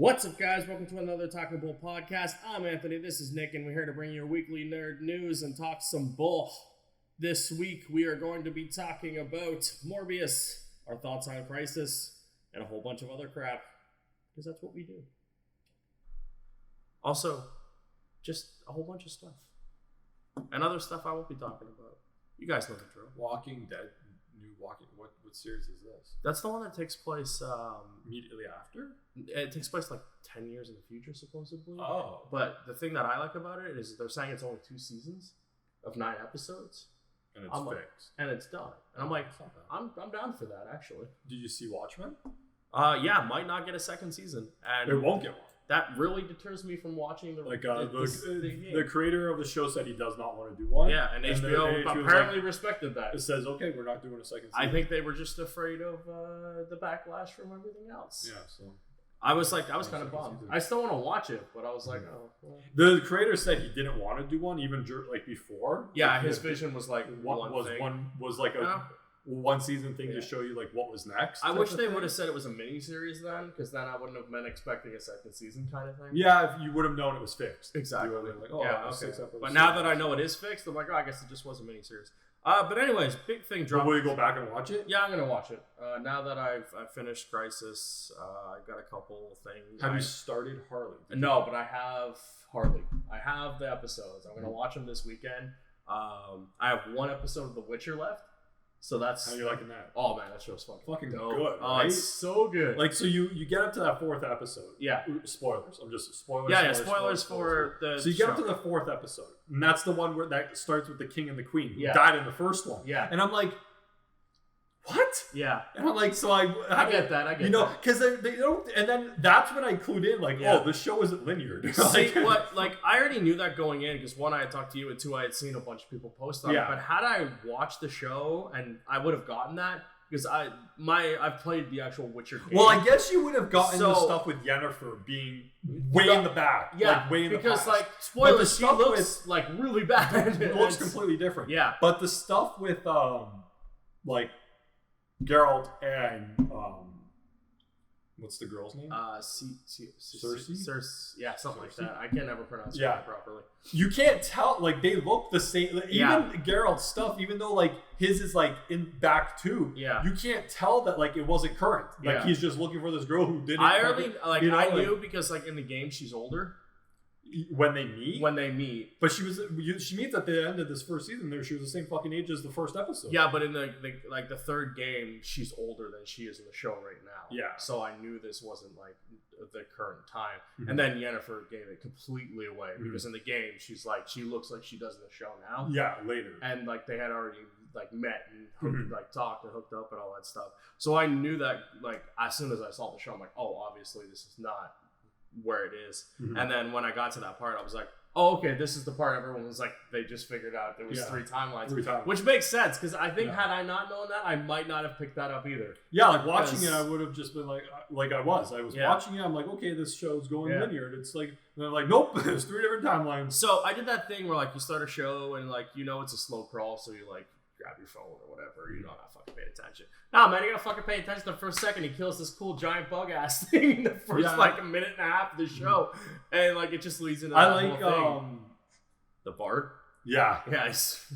What's up, guys? Welcome to another TalkingBull podcast. I'm Anthony. This is Nick, and we're here to bring you your weekly nerd news and talk some bull. This week, we are going to be talking about Morbius, our thoughts on Crisis, and a whole bunch of other crap, because that's what we do. Also, just a whole bunch of stuff. And other stuff I won't be talking about. You guys know the drill. Walking Dead, what series is this? That's the one that takes place Immediately after? It takes place like 10 years in the future, supposedly. Oh. But the thing that I like about it is they're saying it's only 2 seasons of 9 episodes. And it's fixed. And it's done. And I'm like, I'm down for that, actually. Did you see Watchmen? Yeah, might not get a second season. And it won't get one. That really deters me from watching the creator of the show said he does not want to do one. Yeah, and HBO apparently respected that. It says, okay, we're not doing a second season. I think they were just afraid of the backlash from everything else. Yeah, so I was kind of bummed. I still want to watch it, but I was like, oh. Well. The creator said he didn't want to do one even like before. Yeah, his vision was like one season thing to show you like what was next. I wish they would have said it was a mini series then, because then I wouldn't have been expecting a second season kind of thing. Yeah, if you would have known it was fixed. Exactly. You would have been like, oh, yeah, okay. But now that I know it is fixed, I'm like, oh, I guess it just was a mini series. But anyways, big thing dropped. Will you go back and watch it? Yeah, I'm gonna watch it. Now that I've finished Crisis, I've got a couple things. Have you started Harley? No, but I have Harley. I have the episodes. I'm gonna watch them this weekend. I have 1 episode of The Witcher left. So that's how you liking that? Oh man, that show's fucking dope. Good. Oh, right? it's so good. Like, so you get up to that 4th episode. Yeah. Spoilers. I'm just spoilers. Yeah, spoilers for the. So you get up to the 4th episode, and that's the one where that starts with the king and the queen who yeah. died in the first one. Yeah. And I'm like, what? Yeah. And I'm like, so I get that. I get you know, because they don't, and then that's when I clued in, like, yeah. oh, this show isn't linear. See, what? Like, I already knew that going in because 1, I had talked to you, and 2, I had seen a bunch of people post on it. But had I watched the show, and I would have gotten that because I've played the actual Witcher game. Well, I guess you would have gotten the stuff with Yennefer being way in the back. Yeah, like, way in the because past. like spoilers, she looks like really bad. It looks completely different. Yeah, but the stuff with like Geralt and what's the girl's name? Cersei. Yeah, something like that. I can never pronounce it properly. You can't tell. Like, they look the same. Like, even Geralt's stuff, even though like his is like in back too. Yeah. You can't tell that like it wasn't current. Like he's just looking for this girl who didn't. I knew because like in the game she's older. When they meet, but she meets at the end of this first season. There, she was the same fucking age as the first episode. Yeah, but in the 3rd game, she's older than she is in the show right now. Yeah, so I knew this wasn't like the current time. Mm-hmm. And then Yennefer gave it completely away because in the game, she looks like she does in the show now. Yeah, later, and like they had already like met and like talked and hooked up and all that stuff. So I knew that like as soon as I saw the show, I'm like, oh, obviously this is not where it is. And then when I got to that part, I was like, oh, okay, this is the part everyone was like, they just figured out there was 3 timelines. Which makes sense, because I think had I not known that, I might not have picked that up either. Yeah, like watching it, I would have just been like I was watching it, I'm like, okay, this show's going linear. And it's like, and they're like, nope, there's 3 different timelines. So I did that thing where like you start a show and like, you know, it's a slow crawl, so you like grab your phone or whatever, you know, not fucking pay attention. Nah, man, you gotta fucking pay attention the first second. He kills this cool giant bug ass thing in the first like a minute and a half of the show, and like it just leads into that whole thing. The Bard. Yeah. Yes.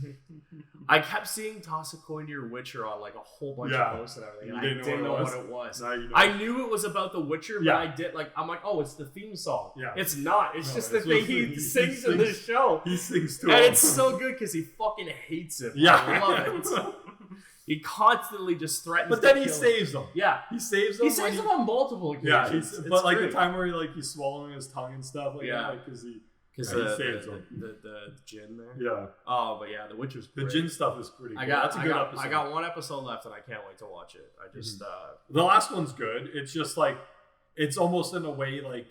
I kept seeing toss a coin to your Witcher on like a whole bunch of posts and everything. And I didn't know what it was. Now you know. I knew it was about The Witcher, but I did I'm like, oh, it's the theme song. Yeah. It's not. It's just the thing he sings in this show. He sings to and him. It's so good because he fucking hates it. Yeah. I love it. He constantly just threatens. But then he saves them. Yeah, he saves them. He saves them on multiple occasions. Yeah, but like great. The time where he's swallowing his tongue and stuff like that, because he saves them. The gin there. Yeah. Oh, but yeah, The Witcher's great. The gin stuff is pretty good. That's a good episode. I got 1 episode left, and I can't wait to watch it. I just the last one's good. It's just like it's almost in a way like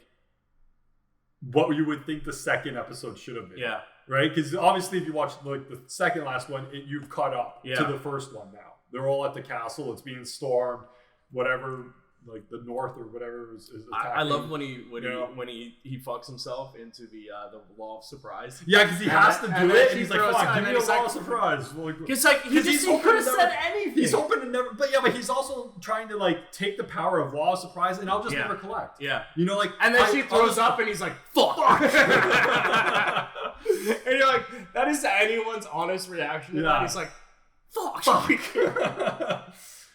what you would think the 2nd episode should have been. Yeah. Right? Because obviously if you watch like the second last one, you've caught up to the first one now. They're all at the castle. It's being stormed. Whatever like the north or whatever is attacking. I love when he fucks himself into the law of surprise. Yeah, because he has to do it, and he's like, "Fuck, give me a law of surprise." Because he could have said anything. He's hoping to never, but he's also trying to like take the power of law of surprise, and I'll just never collect. Yeah, like, and then she throws up, and he's like, "Fuck." And you're like, that is anyone's honest reaction to that. He's like, fuck.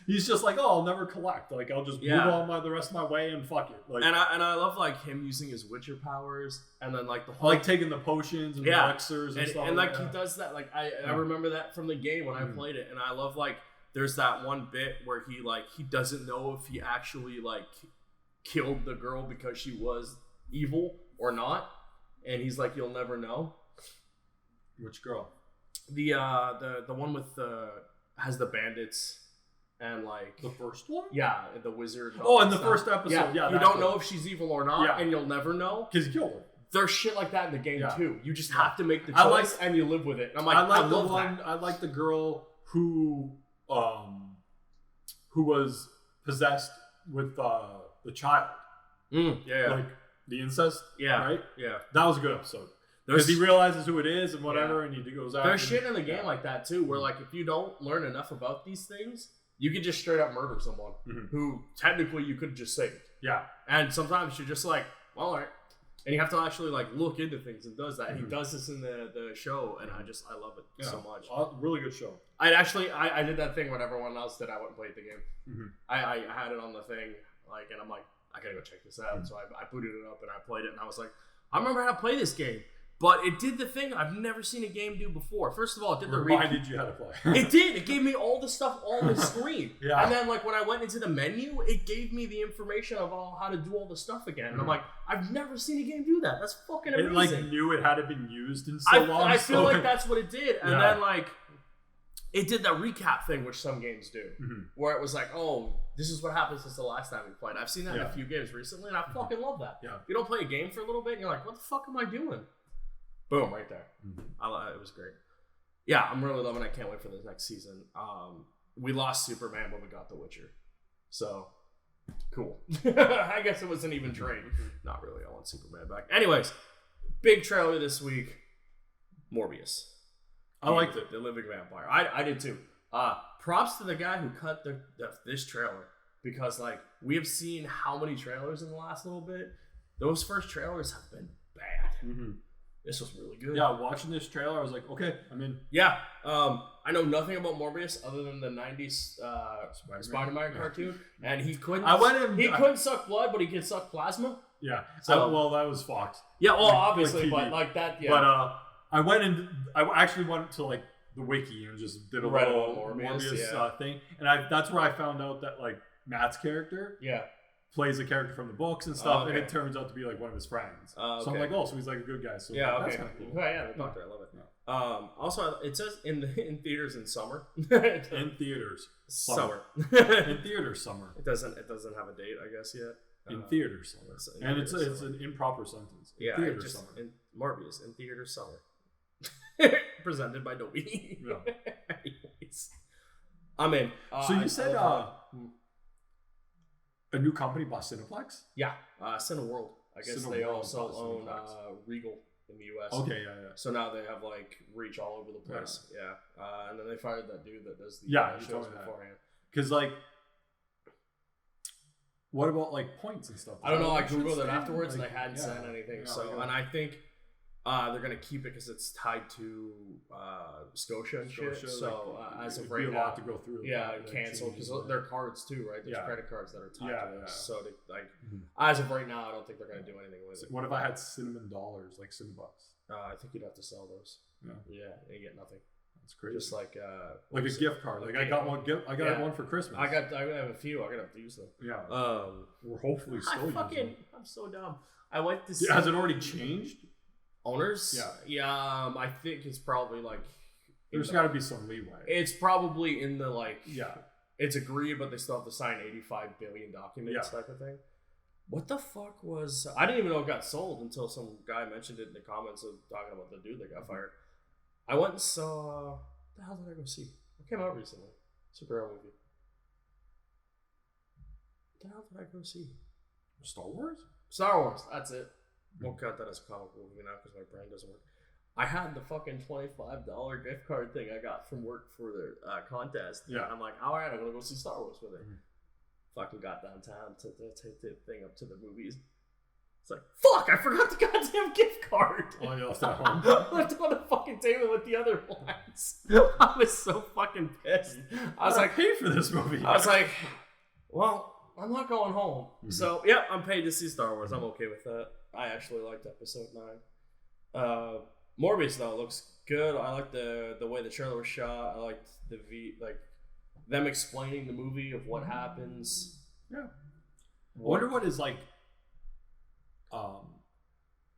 He's just like, I'll never collect. Like, I'll just move on the rest of my way and fuck it. Like, and I love like him using his Witcher powers, and then like the whole like taking the potions and the elixirs and stuff. And like he does that. Like I remember that from the game when I played it, and I love like there's that one bit where he doesn't know if he actually like killed the girl because she was evil or not, and he's like, you'll never know. Which girl? The one with has the bandits and like the first one. Yeah, the wizard. Oh, in the first episode. Yeah, you don't know if she's evil or not, and you'll never know because you killed her. There's shit like that in the game too. You just have to make the choice and you live with it. And I'm like, I love that. I like the girl who was possessed with the child. Like the incest. Yeah, right. Yeah, that was a good episode. Because he realizes who it is and whatever, and he goes out. There's shit in the game like that too, where like if you don't learn enough about these things, you can just straight up murder someone who technically you could just save. Yeah. And sometimes you're just like, well, all right. And you have to actually like look into things and does that. He does this in the show, and I love it so much. Really good show. I did that thing when everyone else did. I went and played the game. I had it on the thing, like, and I'm like, I gotta go check this out. So I booted it up and I played it, and I was like, I remember how to play this game. But it did the thing I've never seen a game do before. First of all, it did the reminded you how to play. It did. It gave me all the stuff on the screen. And then like when I went into the menu, it gave me the information of how to do all the stuff again. And I'm like, I've never seen a game do that. That's fucking amazing. It like knew it hadn't been used in so long. I feel like that's what it did. And then like it did that recap thing, which some games do, where it was like, oh, this is what happened since the last time we played. I've seen that in a few games recently, and I fucking love that. Yeah. You don't play a game for a little bit, and you're like, what the fuck am I doing? Boom, right there. It was great. Yeah, I'm really loving it. I can't wait for the next season. We lost Superman, but we got The Witcher. So, cool. I guess it was an even trade. Not really. I want Superman back. Anyways, big trailer this week. Morbius. I liked it. The Living Vampire. I did too. Props to the guy who cut this trailer. Because, like, we have seen how many trailers in the last little bit. Those first trailers have been bad. This was really good. Yeah, watching this trailer, I was like, okay, I'm in. Yeah. I know nothing about Morbius other than the 90s Spider-Man cartoon. And he couldn't couldn't suck blood, but he could suck plasma. Yeah. So, that was Fox. Yeah, well, obviously, but like that, yeah. But I actually went to like the wiki and just did a little Morbius thing. And that's where I found out that like Matt's character plays a character from the books and stuff, and it turns out to be like one of his friends. So I'm like, so he's like a good guy. So that's kind of cool. Yeah, the Doctor, I love it. Yeah. Also, it says in theaters in summer. In theaters, summer. In theaters, summer. It doesn't have a date, I guess, yet. In theaters, summer. And it's an improper sentence. In theaters, summer. Morbius in theaters, summer. Presented by Dolby. Yeah. Anyways, I'm in. So you said a new company bought Cineplex? Yeah, Cineworld. I guess they also own Regal in the U.S. Okay, yeah. So now they have like reach all over the place. Yeah. And then they fired that dude that does the shows beforehand. Because like, what about like points and stuff? I don't know. I googled it afterwards and they hadn't said anything. And I think they're gonna keep it because it's tied to Scotia and shit. So as of right now, to go through. Yeah, cancel because they're cards too, right? There's credit cards that are tied to this. So as of right now, I don't think they're gonna do anything with it. What if I had cinnamon dollars, like $Cinnabons? I think you'd have to sell those. Yeah, and you get nothing. That's crazy. Just like a gift card. Like I got one gift. I got one for Christmas. I have a few. I'm gonna have to use them. Yeah. We're hopefully still using them. I'm so dumb. I went to see. Has it already changed? Owners? Yeah. I think it's probably like there's got to be some leeway. It's probably in the like it's agreed, but they still have to sign 85 billion documents type of thing. What the fuck was? I didn't even know it got sold until some guy mentioned it in the comments of talking about the dude that got fired. I went and saw. What the hell did I go see? What came out recently? Superhero movie. the hell did I go see? Star Wars? Star Wars, that's it. Won't count that as a comic book movie now because my brain doesn't work. I had the fucking $25 gift card thing I got from work for the contest. Yeah. I'm like, all right, I'm going to go see Star Wars with it. Fucking got downtown to take the thing up to the movies. It's like, fuck, I forgot the goddamn gift card. Oh, you left that home? I left it on the fucking table with the other ones. I was so fucking pissed. I was like, paid for this movie. I was like, well, I'm not going home. So, yeah, I'm paid to see Star Wars. I'm okay with that. I actually liked episode 9. Morbius, though, looks good. I like the way the trailer was shot. I liked them explaining the movie of what happens. Yeah. I wonder what is like,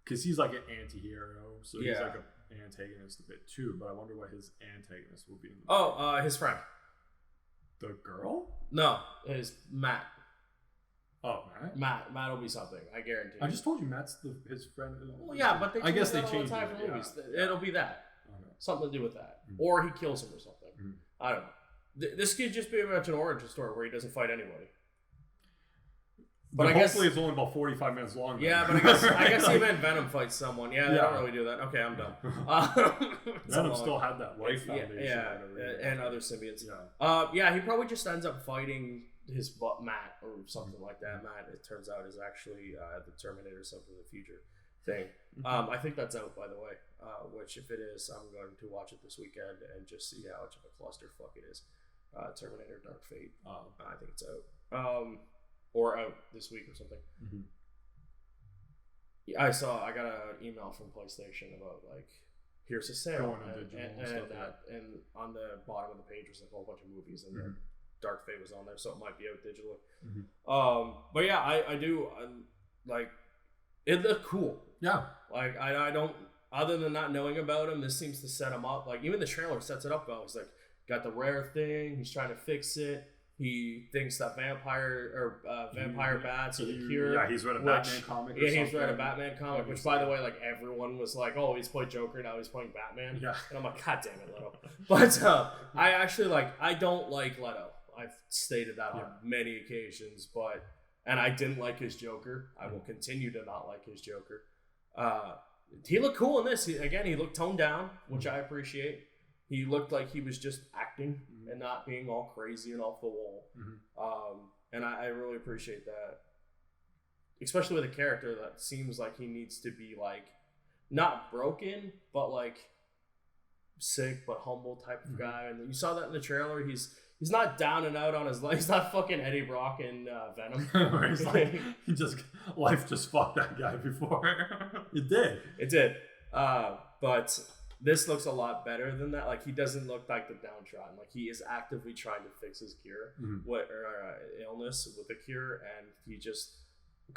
because he's like an anti-hero, so he's like an antagonist a bit too, but I wonder what his antagonist will be in the movie. His friend. The girl? No, his Matt. Oh, Matt? Matt will be something, I guarantee. I just told you Matt's his friend. Well, yeah, but I guess they changed it. Movies. It'll be that. Okay. Something to do with that. Or he kills him or something. I don't know. This could just be a much an origin story where he doesn't fight anybody. But I hopefully it's only about 45 minutes long. Yeah, but I guess even Venom fights someone. Yeah, they don't really do that. Okay, I'm done. Venom still had that life foundation. Yeah, and other symbiotes. Yeah, he probably just ends up fighting his Matt or something like that. Matt, it turns out, is actually the Terminator something in the future thing. I think that's out, by the way, which if it is, I'm going to watch it this weekend and just see how much of a clusterfuck it is. Terminator Dark Fate. I think it's out. Or out this week or something. Yeah, I got an email from PlayStation about like, here's a sale, and on the bottom of the page was like a whole bunch of movies, and then Dark Fate was on there, so it might be out digitally. But yeah, I do like it looked cool. Yeah, like I don't, other than not knowing about him, this seems to set him up. Like even the trailer sets it up well. It's like got the rare thing. He's trying to fix it. He thinks that vampire bats are the cure. Yeah, he's read a Batman comic. Yeah, he's read a Batman comic, which, by the way, like everyone was like, "Oh, he's played Joker, now he's playing Batman." Yeah, and I'm like, "God damn it, Leto!" But I actually I don't like Leto. I've stated that on many occasions, and I didn't like his Joker. I will continue to not like his Joker. He looked cool in this. He looked toned down, which I appreciate. He looked like he was just acting and not being all crazy and off the wall. And I really appreciate that. Especially with a character that seems like he needs to be like, not broken, but like sick but humble type of guy. And you saw that in the trailer. He's not down and out on his life. He's not fucking Eddie Brock in Venom. Where he's like, life just fucked that guy before. It did. But this looks a lot better than that. Like, he doesn't look like the downtrodden. Like, he is actively trying to fix his cure, illness with a cure, and he just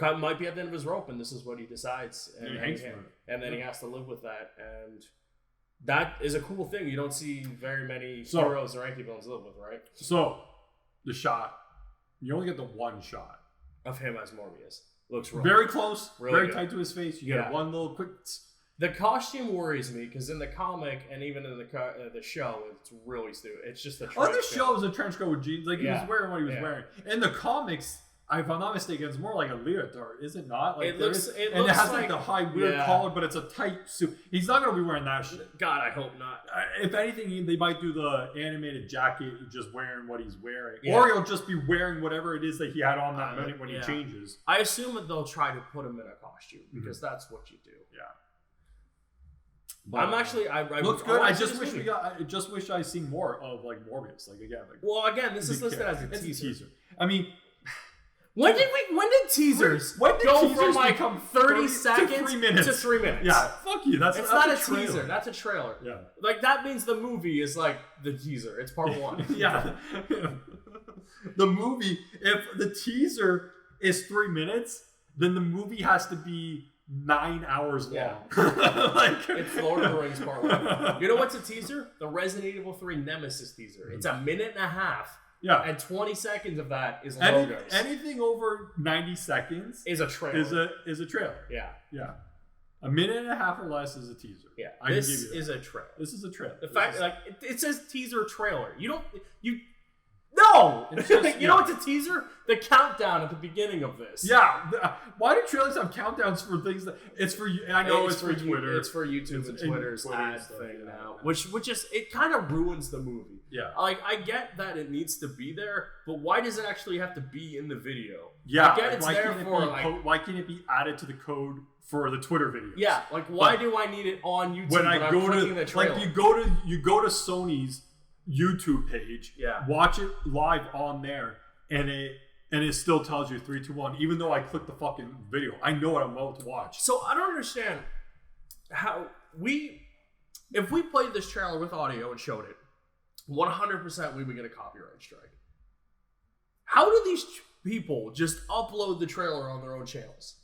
might be at the end of his rope, and this is what he decides. And then he has to live with that. And that is a cool thing. You don't see very many heroes or anti-villains live with, right? So, the shot, you only get the one shot of him as Morbius. Looks very close, very tight to his face. You get one little quick. The costume worries me because in the comic and even in the show, it's really stupid. It's just a trench coat. On the show, it was a trench coat with jeans. Like, he was wearing what he was wearing. In the comics, if I'm not mistaken, it's more like a leotard, is it not? Like, it looks it has like the high weird collar, but it's a tight suit. He's not going to be wearing that shit. God, I hope not. If anything, they might do the animated jacket, just wearing what he's wearing. Yeah. Or he'll just be wearing whatever it is that he had on that minute when he changes. I assume that they'll try to put him in a costume because that's what you do. Yeah. But I'm actually. Looks good. I just wish I seen more of like Morbius. Like again, this is listed as a teaser. I mean, when did teasers go from like 30 seconds to 3 minutes? To 3 minutes. Yeah, fuck you. That's not a trailer. Teaser. That's a trailer. Yeah, like that means the movie is like the teaser. It's part one. Yeah, the movie. If the teaser is 3 minutes, then the movie has to be 9 hours long. It's Lord of the Rings part 1. You know what's a teaser? The Resident Evil 3 Nemesis teaser. It's a minute and a half. Yeah. And 20 seconds of that is logos. Anything over 90 seconds is a trailer. Is a trailer. Yeah. Yeah. A minute and a half or less is a teaser. Yeah. This is a trailer. This is a trailer. The fact it says teaser trailer. No, No! It's just, you know what's a teaser? The countdown at the beginning of this. Yeah. Why do trailers have countdowns for things that... It's for... I know it's for Twitter. It's for YouTube and Twitter's ad thing now. Which is... It kind of ruins the movie. Yeah. Like, I get that it needs to be there, but why does it actually have to be in the video? Yeah. I get it's there for, why can't it be added to the code for the Twitter videos? Yeah. Like, why do I need it on YouTube when I go to... the trailer? Like, you go to Sony's YouTube page, watch it live on there, and it still tells you 3, 2, 1, even though I clicked the fucking video. I know what I'm about to watch. So I don't understand how if we played this trailer with audio and showed it, 100% we would get a copyright strike. How do these people just upload the trailer on their own channels?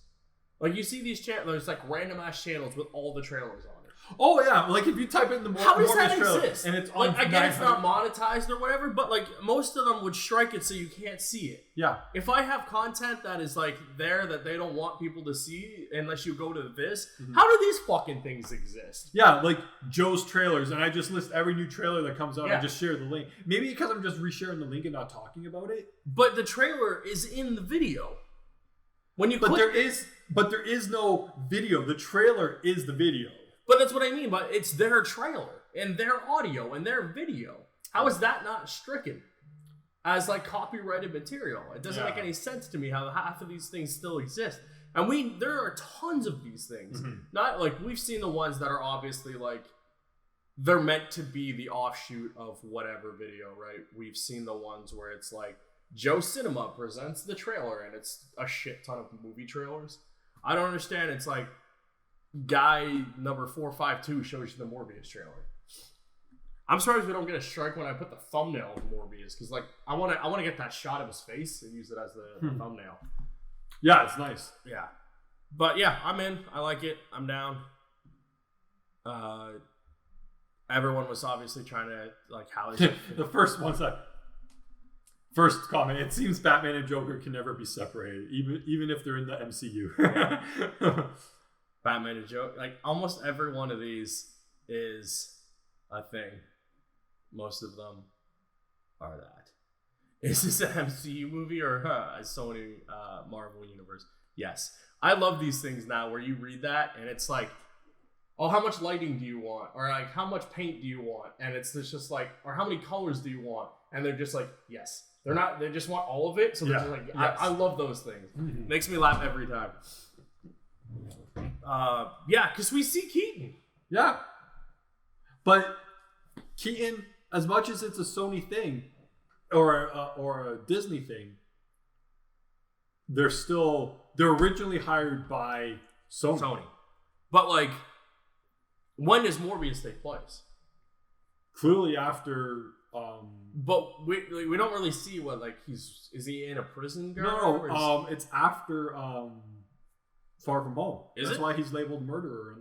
Like, you see these channels, there's like random ass channels with all the trailers on it. Oh yeah, like if you type in the How does that trailer exist? And it's on, like, I get it's not monetized or whatever, but like most of them would strike it so you can't see it. Yeah. If I have content that is like there that they don't want people to see unless you go to this, how do these fucking things exist? Yeah, like Joe's trailers, and I just list every new trailer that comes out. Yeah. I just share the link. Maybe because I'm just resharing the link and not talking about it. But the trailer is in the video. When you but there is no video. The trailer is the video. But that's what I mean. But it's their trailer and their audio and their video. How is that not stricken as like copyrighted material? It doesn't make any sense to me how half of these things still exist. And there are tons of these things. Not like we've seen the ones that are obviously like they're meant to be the offshoot of whatever video, right? We've seen the ones where it's like Joe Cinema presents the trailer and it's a shit ton of movie trailers. I don't understand. It's like guy number 452 shows you the Morbius trailer. I'm surprised we don't get a strike when I put the thumbnail of Morbius, because like I want to get that shot of his face and use it as the thumbnail. Yeah, it's nice. Yeah, but yeah, I'm in. I like it. I'm down. Everyone was obviously trying to like how the first comment. It seems Batman and Joker can never be separated, even if they're in the MCU. Batman and Joker, like almost every one of these is a thing. Most of them are that. Is this an MCU movie or a Sony Marvel universe? Yes. I love these things now where you read that and it's like, oh, how much lighting do you want? Or like, how much paint do you want? And it's just like, or how many colors do you want? And they're just like, yes. They just want all of it. So they're just like, yes. I love those things. Makes me laugh every time. Yeah, because we see Keaton. Yeah. But Keaton, as much as it's a Sony thing or a Disney thing, they're originally hired by Sony. But like, when does Morbius take place? Clearly after. But we don't really see what like is he in a prison guard? No, it's after Far From Home. That's why he's labeled murderer.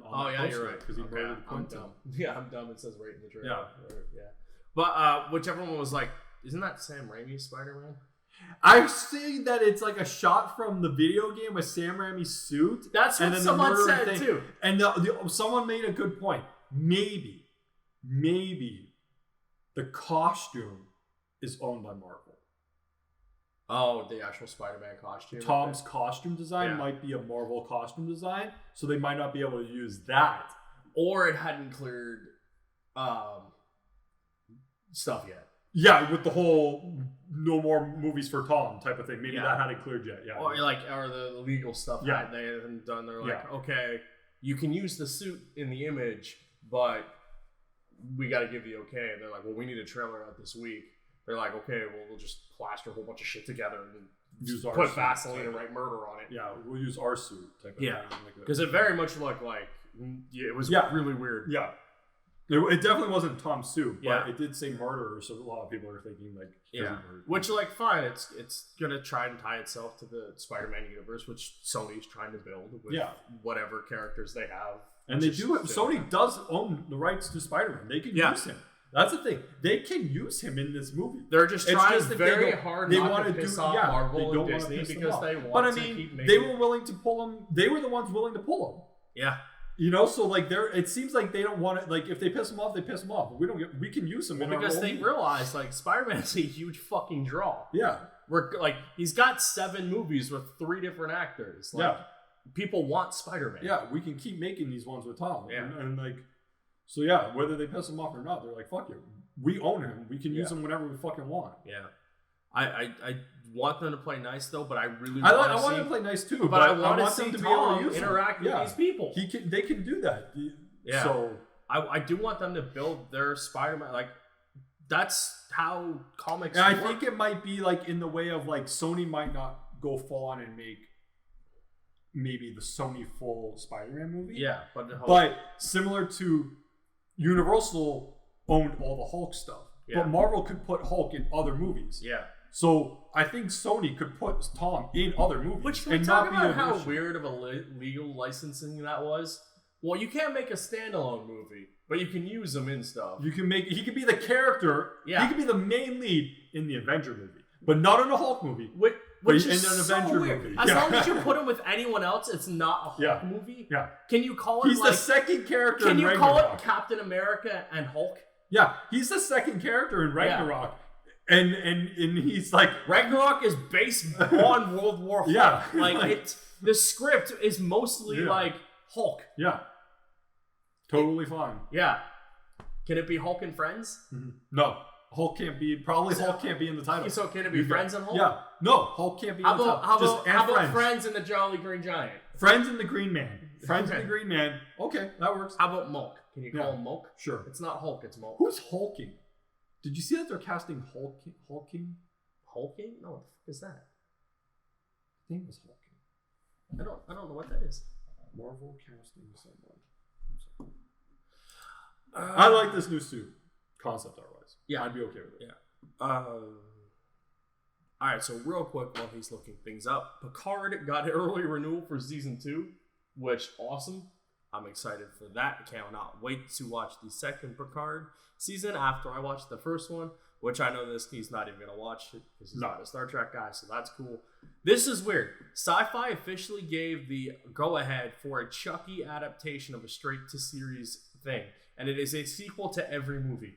You're right. Because he murdered Quentin. I'm dumb. Yeah, I'm dumb. It says right in the trailer. Yeah. But whichever one was like, isn't that Sam Raimi's Spider-Man? I see that it's like a shot from the video game with Sam Raimi's suit. That's what someone said too. And someone made a good point. Maybe the costume is owned by Marvel. Oh, the actual Spider-Man costume. Tom's costume design might be a Marvel costume design, so they might not be able to use that. Or it hadn't cleared stuff yet. Yeah, with the whole no more movies for Tom type of thing. Maybe that hadn't cleared yet. Yeah. Or the legal stuff that they hadn't done. They're like, okay, you can use the suit in the image, but we got to give the okay. And they're like, well, we need a trailer out this week. They're like, okay, well, we'll just plaster a whole bunch of shit together and put Vaseline and write murder on it. Yeah, we'll use our suit type of thing. Because it very much looked like it was really weird. Yeah. It definitely wasn't Tom's suit, but it did say murderer, so a lot of people are thinking like, which like fine, it's gonna try and tie itself to the Spider-Man universe, which Sony's trying to build with whatever characters they have, and they do it. Sony does own the rights to Spider-Man; they can use him. That's the thing; they can use him in this movie. They're just trying very hard not to piss off Marvel and Disney because they want to keep making. They were willing to pull him. They were the ones willing to pull him. Yeah. You know, so like it seems like they don't want it. Like if they piss them off, they piss them off. But we can use them. Well, because they realize like Spider-Man's a huge fucking draw. Yeah. We're like he's got 7 movies with 3 different actors. Like, people want Spider-Man. Yeah, we can keep making these ones with Tom. Yeah. And like, so yeah, whether they piss him off or not, they're like, fuck it. We own him. We can use him whenever we fucking want. Yeah. I want them to play nice though, but I really I want them to play nice too. But I want them to be Tom able to interact with these people. They can do that. Yeah. So I do want them to build their Spider-Man. Like that's how comics. And work. I think it might be like in the way of like Sony might not go full on and make maybe the Sony full Spider-Man movie. Yeah, but similar to Universal owned all the Hulk stuff. Yeah. But Marvel could put Hulk in other movies. Yeah. So I think Sony could put Tom in other movies. Which can we talk about how weird of a legal licensing that was? Well, you can't make a standalone movie, but you can use him in stuff. He could be the character. Yeah. He could be the main lead in the Avenger movie, but not in a Hulk movie. Which in is an so Avenger weird. movie. As long as you put him with anyone else, it's not a Hulk movie. Yeah. Can you call it? He's the second character. Can in you Ragnarok. call it Captain America and Hulk? Yeah, he's the second character in Ragnarok, and he's like Ragnarok is based on World War Hulk. Yeah, like the script is mostly like Hulk. Yeah, totally fine. Yeah, can it be Hulk and Friends? Mm-hmm. No, Hulk can't be. Hulk can't be in the title. So can it be Friends and Hulk? Yeah, no, Hulk can't be in the title. How about Friends and the Jolly Green Giant? Friends and the Green Man. Friends and the Green Man. Okay, that works. How about Mulk? Can you call him Mulk? Sure. It's not Hulk, it's Mulk. Who's hulking? Did you see that they're casting hulking? Hulking? No, what the fuck is that? I think it was hulking. I don't know what that is. Marvel casting someone. I like this new suit, concept art wise. Yeah, I'd be okay with it. Yeah. All right, so real quick while he's looking things up, Picard got an early renewal for season 2, which awesome. I'm excited for that. I cannot wait to watch the second Picard season after I watch the first one, which I know he's not even going to watch it because he's not a Star Trek guy, so that's cool. This is weird. Sci-Fi officially gave the go-ahead for a Chucky adaptation of a straight-to-series thing, and it is a sequel to every movie.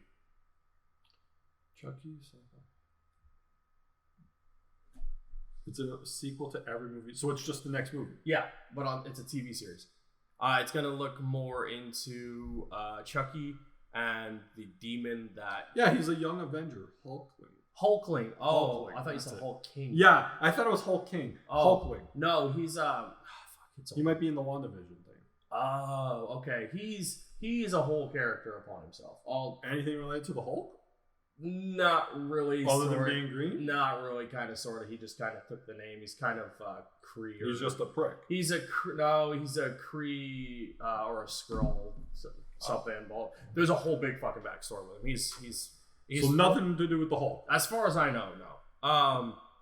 Chucky Sci-Fi. It's a sequel to every movie, so it's just the next movie. Yeah, but it's a TV series. It's going to look more into Chucky and the demon that... Yeah, he's a young Avenger. Hulkling. Oh, Hulkling. I thought you said Hulk King. Yeah, I thought it was Hulk King. Oh, Hulkling. No, he's... He might be in the WandaVision thing. Oh, okay. He's a whole character upon himself. Anything related to the Hulk? Not really. Other than being green? Not really, kind of, sort of. He just kind of took the name. He's kind of Kree. He's just a prick. He's a Kree or a Skrull, something. There's a whole big fucking backstory with him. He's so nothing to do with the Hulk. As far as I know, no.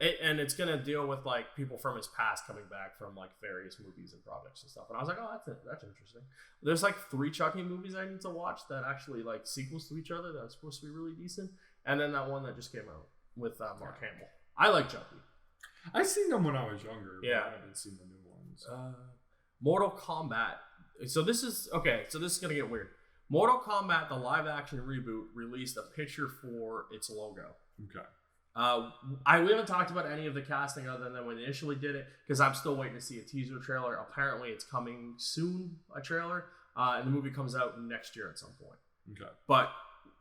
And it's gonna deal with like people from his past coming back from like various movies and projects and stuff. And I was like, oh, that's interesting. There's like 3 Chucky movies I need to watch that actually like sequels to each other that are supposed to be really decent. And then that one that just came out with Mark Hamill. I like Chucky. I seen them when I was younger. Yeah, but I haven't seen the new ones. Mortal Kombat. So this is gonna get weird. Mortal Kombat, the live action reboot, released a picture for its logo. Okay. We haven't talked about any of the casting other than when they initially did it because I'm still waiting to see a teaser trailer. Apparently, it's coming soon, a trailer, and the movie comes out next year at some point. Okay. But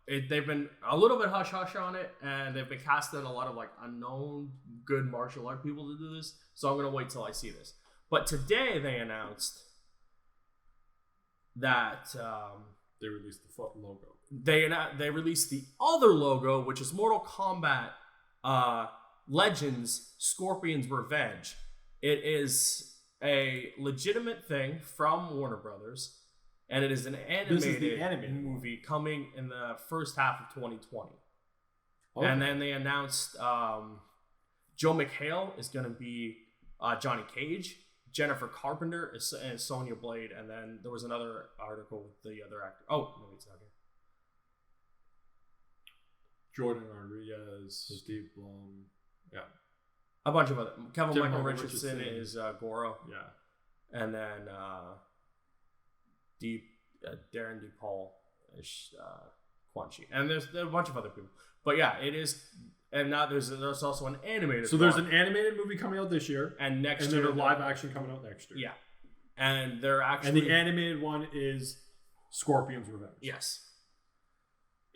they've been a little bit hush hush on it, and they've been casting a lot of like unknown good martial art people to do this. So I'm gonna wait till I see this. But today they announced that they released the fucking logo. They released the other logo, which is Mortal Kombat Legends Scorpion's Revenge. It is a legitimate thing from Warner Brothers, and it is an animated movie coming in the first half of 2020. Okay. And then they announced Joe McHale is going to be Johnny Cage, Jennifer Carpenter is Sonya Blade, and then there was another article with the other actor. Oh, no, it's not here. Jordan Rodriguez, Steve Blum, yeah, a bunch of other. Michael Richardson is Goro, yeah, and then Darren DePaul, Quan Chi, and there's a bunch of other people. But yeah, it is. And now there's also an animated. So there's an animated movie coming out this year, and next year, and then a live action coming out next year. Yeah, and they're actually. And the animated one is Scorpion's Revenge. Yes.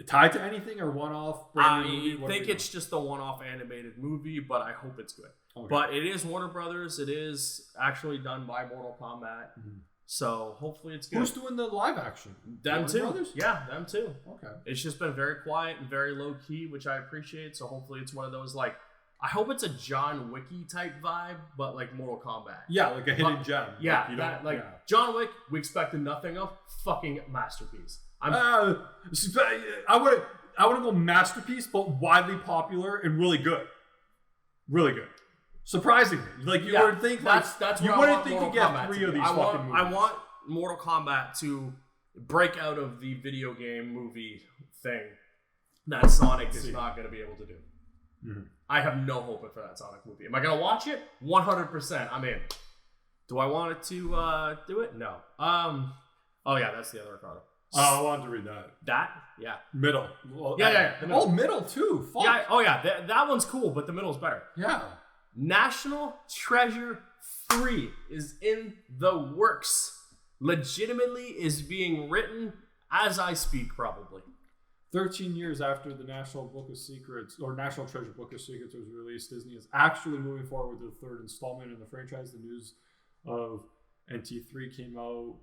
Tied to anything or one-off? I think it's just a one-off animated movie, but I hope it's good. Okay. But it is Warner Brothers. It is actually done by Mortal Kombat. Mm-hmm. So hopefully it's good. Who's doing the live action? Them Warner too. Brothers? Yeah, them too. Okay. It's just been very quiet and very low key, which I appreciate. So hopefully it's one of those like, I hope it's a John Wicky type vibe, but like Mortal Kombat. Yeah, like a hidden gem. Yeah, John Wick. We expected nothing of. Fucking masterpiece. I want to go masterpiece, but widely popular and really good. Really good. Surprisingly, like you would think, that's you wouldn't think you get 3 of these fucking movies. I want Mortal Kombat to break out of the video game movie thing that Sonic is not going to be able to do. Mm-hmm. I have no hope for that Sonic movie. Am I going to watch it? 100%. I'm in. Do I want it to do it? No. Oh yeah, that's the other card. Oh, I wanted to read that. That? Yeah. Middle. Well, yeah. Middle. Oh, middle too. Fuck. Yeah. Oh yeah. That one's cool, but the middle's better. Yeah. National Treasure 3 is in the works. Legitimately is being written as I speak, probably. 13 years after the National Book of Secrets, or National Treasure Book of Secrets was released, Disney is actually moving forward with the 3rd installment in the franchise. The news of NT3 came out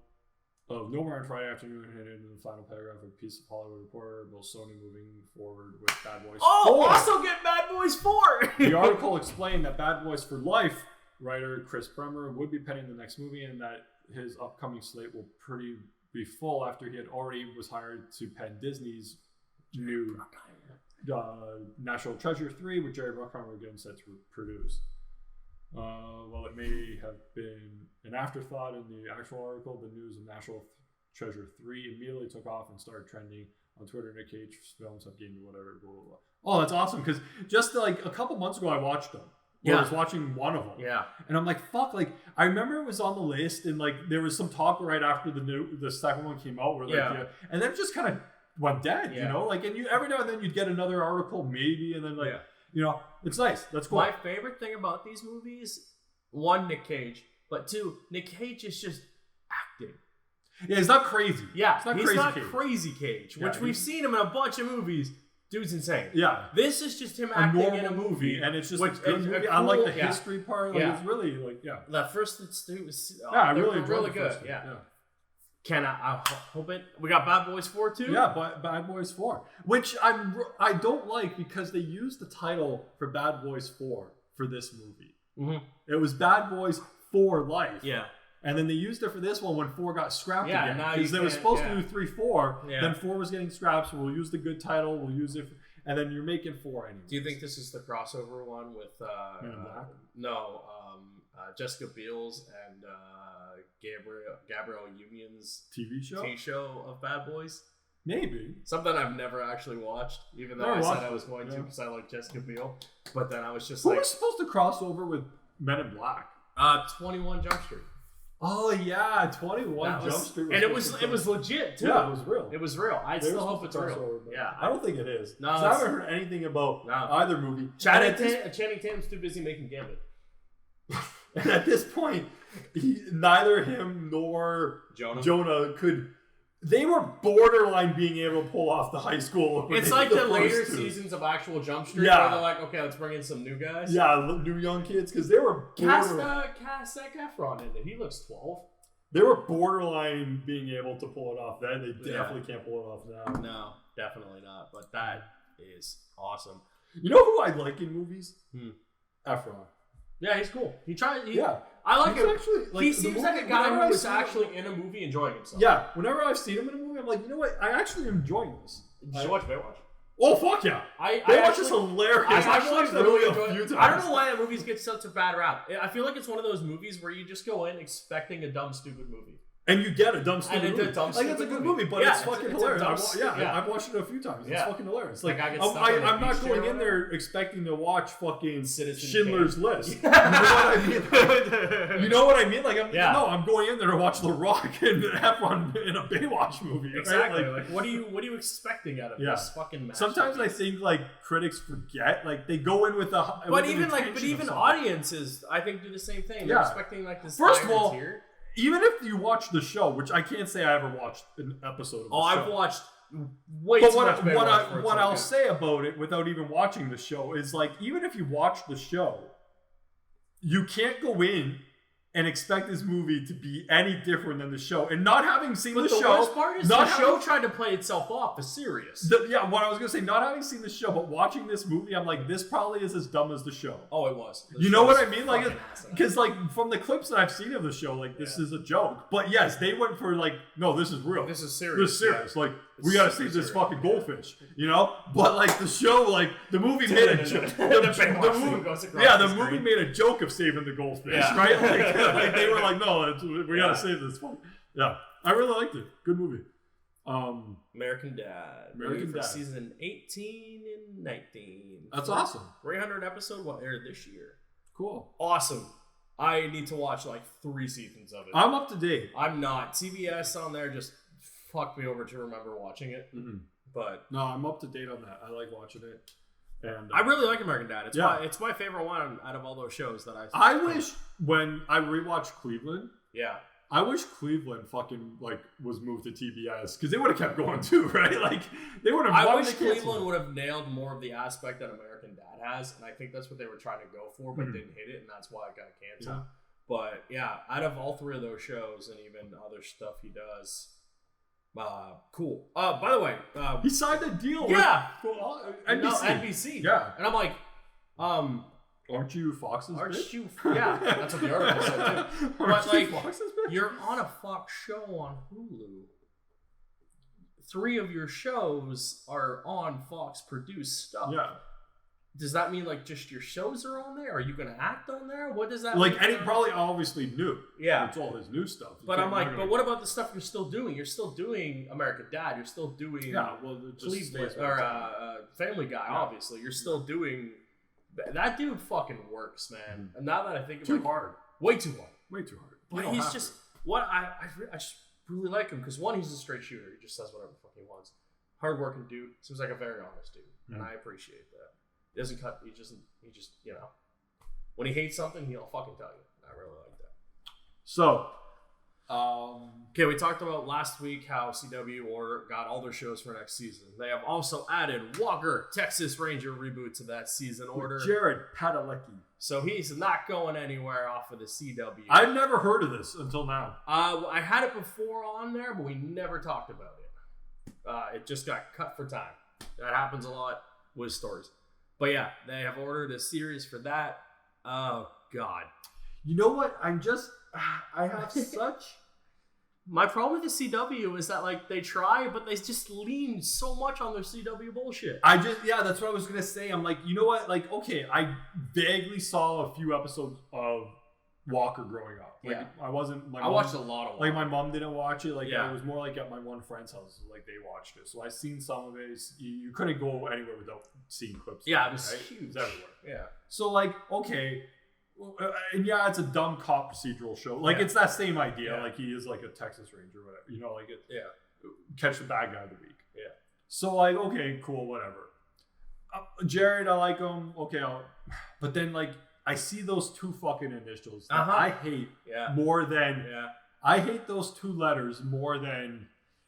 of nowhere on Friday afternoon and hit into the final paragraph of a piece of Hollywood Reporter. Will Sony moving forward with Bad Boys 4? Also get Bad Boys 4! The article explained that Bad Boys for Life writer Chris Bremer would be penning the next movie and that his upcoming slate will be full after he had already was hired to pen Disney's new National Treasure 3, with Jerry Bruckheimer again set to produce. While it may have been an afterthought in the actual article, the news of National Treasure 3 immediately took off and started trending on Twitter. Nick Cage films have gained whatever, blah, blah, blah. Oh, that's awesome, because just like a couple months ago I watched them. Yeah. I was watching one of them. Yeah. And I'm like, fuck, like, I remember it was on the list and like there was some talk right after the second one came out where like, and then it just kind of went dead, you know? Like, and you every now and then you'd get another article maybe, and then like, you know, it's nice. That's cool. My favorite thing about these movies, one, Nick Cage, but two, Nick Cage is just acting. Yeah, he's not crazy. Yeah, he's not crazy Cage, which we've seen him in a bunch of movies. Dude's insane. Yeah. This is just him acting in a movie. And it's just a good movie. I like the history part. Like, it's really, like, That first it was I really enjoyed really good. Yeah. I hope it. We got Bad Boys 4 too? Yeah, Bad Boys 4. Which I don't like because they used the title for Bad Boys 4 for this movie. Mm-hmm. It was Bad Boys for Life. Yeah. And then they used it for this one when 4 got scrapped again. Because they were supposed to do 3-4. Yeah. Then 4 was getting scrapped, so we'll use the good title, we'll use it, and then you're making 4 anyway. Do you think this is the crossover one with Jessica Biel's and Gabrielle Union's TV show of Bad Boys? Maybe. Something I've never actually watched, even though I said I was going to because I like Jessica Biel. But then I was just Who was supposed to cross over with Men in Black? 21 Jump Street. Oh yeah, 21 Jump Street. And it was legit too. Yeah, it was real. It was real. I still hope it's real. Yeah, I don't think it is. No, I haven't heard anything about either movie. Channing Tatum's too busy making Gambit. And at this point, neither him nor Jonah could. They were borderline being able to pull off the high school. It's like the later seasons of actual Jump Street where they're like, okay, let's bring in some new guys. Yeah, new young kids, because they were Cast Zac Efron in it. He looks 12. They were borderline being able to pull it off then. They definitely can't pull it off now. No, definitely not. But that is awesome. You know who I like in movies? Efron. Yeah, he's cool. I like him. Actually, he seems like a guy who is actually in a movie enjoying himself. Yeah, whenever I've seen him in a movie, I'm like, you know what? I actually am enjoying this. Did you watch Baywatch? Oh, fuck yeah. Baywatch is hilarious. I've watched that movie a few times. I don't know why that movies get such a bad rap. I feel like it's one of those movies where you just go in expecting a dumb, stupid movie. And you get a dumb stupid movie. Like it's a good movie, but it's fucking hilarious. I've watched it a few times. It's fucking hilarious. Like I'm not going in there expecting to watch fucking Schindler's List. You know what I mean? You know what I mean? Like I'm going in there to watch The Rock and Efron in a Baywatch movie. Exactly. Right? Like what are you expecting out of this fucking match? Sometimes I think like critics forget, like they go in with a but even audiences I think do the same thing. They're expecting like this. First of all, even if you watch the show, which I can't say I ever watched an episode of the show. I've watched way too much. What I'll say about it without even watching the show is like, even if you watch the show, you can't go in and expect this movie to be any different than the show. And not having seen the show... the worst part is the show tried to play itself off as serious. What I was going to say, not having seen the show, but watching this movie, I'm like, this probably is as dumb as the show. Oh, it was. You know what I mean? Like, because like from the clips that I've seen of the show, like this is a joke. But yes, they went for like, no, this is real. This is serious. This is serious. Like, we got to save this fucking goldfish, you know? But like the show, like the movie made a joke. The movie made a joke of saving the goldfish, right? Like they were like, no, we got to save this one. Yeah, I really liked it. Good movie. American Dad. For season 18 and 19. That's awesome. 300 episode will air this year. Cool. Awesome. I need to watch like 3 seasons of it. I'm up to date. I'm not. CBS on there just fucked me over to remember watching it. Mm-hmm. But no, I'm up to date on that. I like watching it. And I really like American Dad. It's my favorite one out of all those shows that I wish when I rewatched Cleveland. Yeah. I wish Cleveland fucking like was moved to TBS because they would have kept going too, right? Like they would have. I wish Cleveland would have nailed more of the aspect that American Dad has, and I think that's what they were trying to go for, but didn't hit it, and that's why it got canceled. Yeah. But yeah, out of all 3 of those shows and even other stuff he does. Cool. By the way, he signed a deal. Yeah, with NBC. No, NBC. Yeah, and I'm like, aren't you Fox's bitch? Yeah, that's what the article said too. But like, you're on a Fox show on Hulu. 3 of your shows are on Fox produced stuff. Yeah. Does that mean like just your shows are on there? Are you gonna act on there? What does that mean? Like probably obviously new. Yeah. It's all his new stuff. But I'm like, but what about the stuff you're still doing? You're still doing American Dad. You're still doing Cleveland or Family Guy, obviously. You're still doing that dude fucking works, man. And now that I think about hard. Way too hard. Way too hard. But he's just I just really like him because one, he's a straight shooter. He just says whatever the fuck he wants. Hardworking dude. Seems like a very honest dude. And I appreciate that. He doesn't cut. He just you know, when he hates something, he'll fucking tell you. I really like that. So, okay, we talked about last week how CW got all their shows for next season. They have also added Walker, Texas Ranger reboot to that season order. Jared Padalecki. So he's not going anywhere off of the CW. I've never heard of this until now. I had it before on there, but we never talked about it. It just got cut for time. That happens a lot with stories. But yeah, they have ordered a series for that. Oh, God. You know what? I have such... My problem with the CW is that, like, they try, but they just lean so much on their CW bullshit. That's what I was going to say. I'm like, you know what? Like, okay, I vaguely saw a few episodes of Walker growing up. Like, I watched a lot of Walker. Like, my mom didn't watch it. Like, it was more like at my one friend's house. Like, they watched it. So I seen some of it. You couldn't go anywhere without seeing clips. Yeah, it was huge. It was everywhere. Yeah. So, like, okay. And yeah, it's a dumb cop procedural show. Like, it's that same idea. Yeah. Like, he is like a Texas Ranger or whatever. You know, like, catch the bad guy of the week. Yeah. So, like, okay, cool, whatever. Jared, I like him. Okay, but then, like, I see those 2 fucking initials that I hate more than... Yeah. I hate those 2 letters more than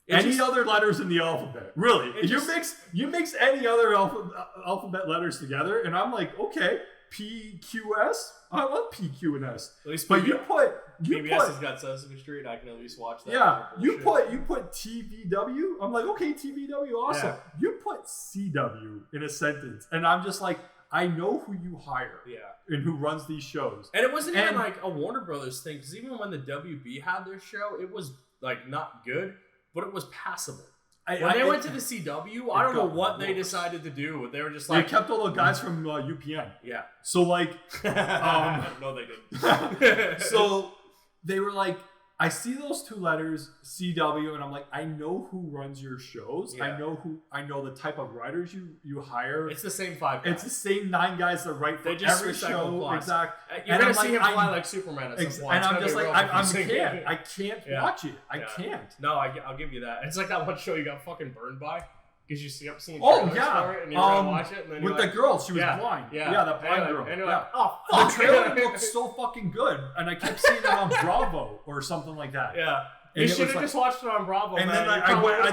any other letters in the alphabet. Really. You mix any other alphabet letters together, and I'm like, okay, PQS? I love PQ and S. At least but PBS has got Sesame Street. I can at least watch that. Yeah, you put TVW. I'm like, okay, TVW, awesome. Yeah. You put CW in a sentence, and I'm just like, I know who you hire. Yeah. And who runs these shows. And it wasn't even like a Warner Brothers thing, because even when the WB had their show, it was like not good, but it was passable. When they went to the CW, I don't know what they decided to do. They were just like... They kept all the guys from UPN. Yeah. So like... no, they didn't. So they were like, I see those two letters, CW, and I'm like, I know who runs your shows. Yeah. I know the type of writers you hire. It's the same 5 guys. It's the same 9 guys that write for every show. Exactly. You're gonna see him fly like Superman at some point. And I'm just like, I can't watch it. I can't. No, I'll give you that. It's like that one show you got fucking burned by. Because you see up seeing trailers for it and you're gonna watch it, and then with the girl, she was blind. Yeah, that blind girl. And you're like, oh fuck. The trailer looked so fucking good, and I kept seeing it on Bravo or something like that. Yeah, you should have just watched it on Bravo. And man. then I went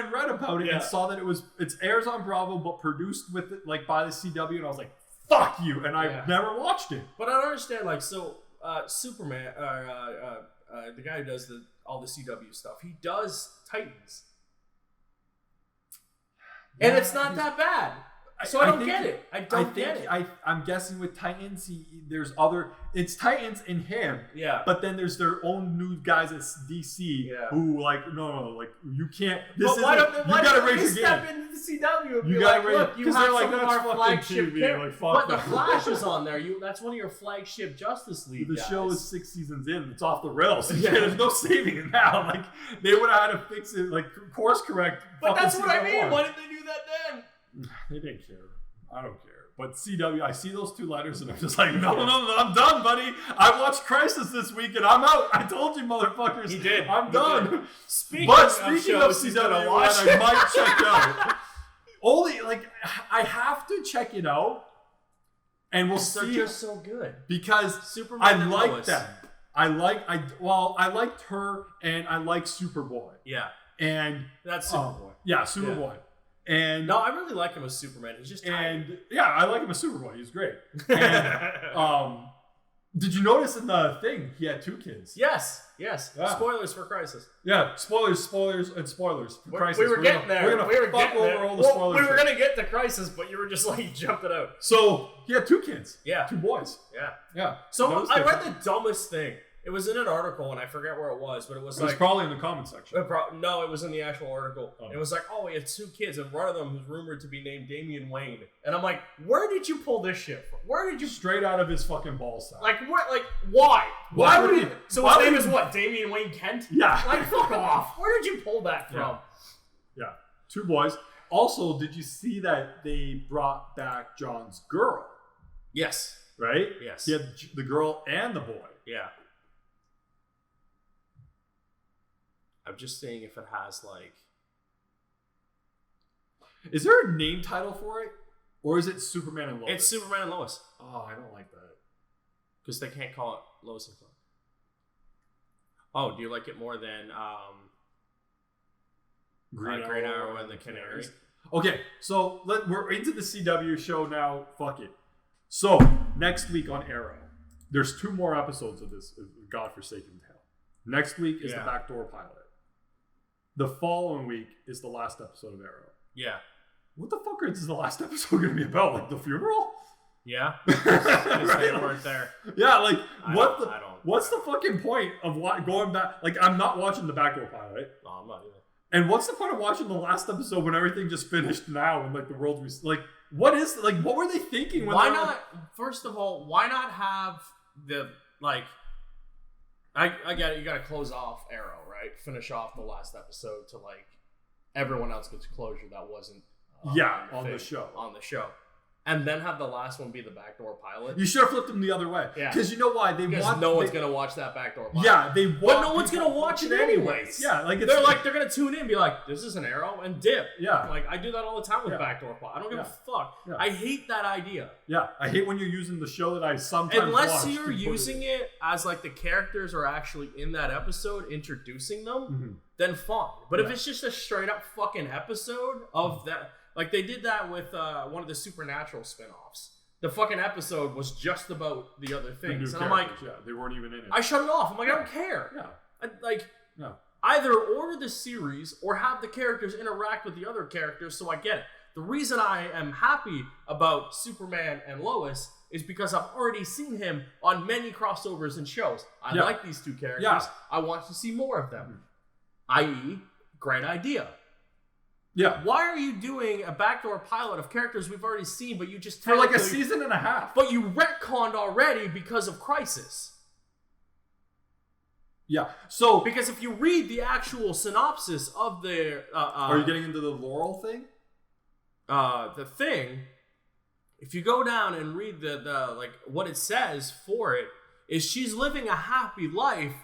and read about it and saw that it airs on Bravo, but produced with it, like by the CW, and I was like, fuck you, and I never watched it. But I don't understand, like, so Superman, the guy who does all the CW stuff, he does Titans. And it's not that bad. So I don't get it. I don't get it. I'm guessing with Titans, it's Titans and him. Yeah. But then there's their own new guys at DC who no, like you can't. You gotta raise your game. Step into the CW and be like, look, you have some of our flagship characters. But the Flash is on there. That's one of your flagship Justice League guys. The show is 6 seasons in. It's off the rails. There's no saving it now. Like they would have had to fix it, like course correct. But that's what I mean. Why did they do that then? They didn't care. I don't care. But CW, I see those 2 letters and I'm just like, no, I'm done, buddy. I watched Crisis this week and I'm out. I told you, motherfuckers. He did. I'm done. Speaking of CW, I might check out. Only, like, I have to check it out and we'll see. They're just so good. Because Superman I like them. I liked her and I like Superboy. Yeah. And that's Superboy. Yeah, Superboy. Yeah. And no, I really like him as Superman. He's just tired. I like him as Superboy. He's great. And, did you notice in the thing he had 2 kids? Yes. Yeah. Spoilers for Crisis. Yeah, spoilers for Crisis. We were getting there. We're gonna fuck over all the spoilers. We were gonna get to Crisis, but you were just like jumped it out. So he had 2 kids. Yeah. 2 boys. Yeah. So I read the dumbest thing. It was in an article, and I forget where it was, but it was probably in the comment section. No, it was in the actual article. Oh. It was like, he had 2 kids, and one of them was rumored to be named Damian Wayne. And I'm like, where did you pull this shit from? Where did you... Straight out of his fucking ball sack. Like, what? Like, why? Why would he... So his name is what? Damian Wayne Kent? Yeah. Like, fuck off. Where did you pull that from? Yeah. 2 boys. Also, did you see that they brought back John's girl? Yes. Right? Yes. He had the girl and the boy. Yeah. I'm just saying if it has, like... Is there a name title for it? Or is it Superman and Lois? It's Superman and Lois. Oh, I don't like that. Because they can't call it Lois and Clark. Oh, do you like it more than Green Arrow and the Canaries? Okay, so we're into the CW show now. Fuck it. So, next week on Arrow, there's 2 more episodes of this godforsaken tale. Next week is the backdoor pilot. The following week is the last episode of Arrow. Yeah. What the fuck is the last episode going to be about? Like the funeral? Yeah. They weren't there. Yeah, like what's the fucking point of going back? Like I'm not watching the backdoor pilot. No, I'm not either. And what's the point of watching the last episode when everything just finished now and like the world was like what were they thinking? Why not? First of all, why not have the like? I get it. You got to close off Arrow, right? Finish off the last episode to like everyone else gets closure that wasn't on the show. And then have the last one be the backdoor pilot. You should have flipped them the other way. Yeah. Because you know why? Because no one's going to watch that backdoor pilot. Yeah, but no one's going to watch it anyways. Yeah, like they're going to tune in and be like, this is an Arrow and dip. Yeah. Like I do that all the time with backdoor pilot. I don't give a fuck. Yeah. I hate that idea. Yeah. I hate when you're using the show that I sometimes Unless you're using it as like the characters are actually in that episode, introducing them, then fine. But if it's just a straight up fucking episode of that, like they did that with one of the Supernatural spinoffs. The fucking episode was just about the other things. And I'm like, they weren't even in it. I shut it off. I'm like, I don't care. Yeah. Either order the series or have the characters interact with the other characters so I get it. The reason I am happy about Superman and Lois is because I've already seen him on many crossovers and shows. I like these 2 characters. Yeah. I want to see more of them. I.e., great idea. Yeah. Why are you doing a backdoor pilot of characters we've already seen, but you just for like a season and a half? But you retconned already because of Crisis. Yeah. So because if you read the actual synopsis of the are you getting into the Laurel thing? The thing, if you go down and read the like what it says for it, is she's living a happy life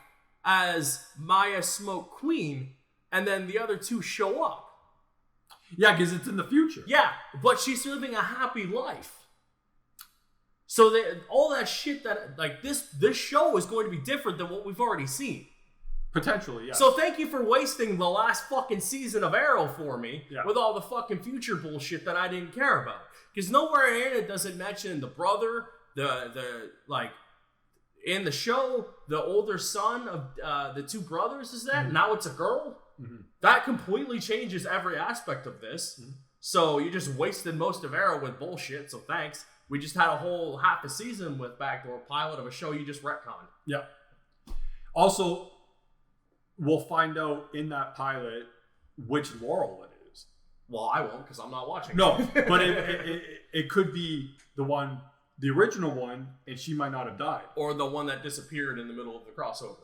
as Maya Smoke Queen, and then the other two show up. Yeah, because it's in the future. Yeah, but she's living a happy life. So all that shit that like this show is going to be different than what we've already seen. Potentially, yeah. So thank you for wasting the last fucking season of Arrow for me with all the fucking future bullshit that I didn't care about. Because nowhere in it does it mention the brother, the like in the show, the older son of the two brothers is that. Now it's a girl. That completely changes every aspect of this. So you just wasted most of Arrow with bullshit, so thanks. We just had a whole half a season with backdoor pilot of a show you just retconned. Yeah. Also, we'll find out in that pilot which Laurel it is. Well, I won't because I'm not watching. No, but it could be the original one, and she might not have died. Or the one that disappeared in the middle of the crossover.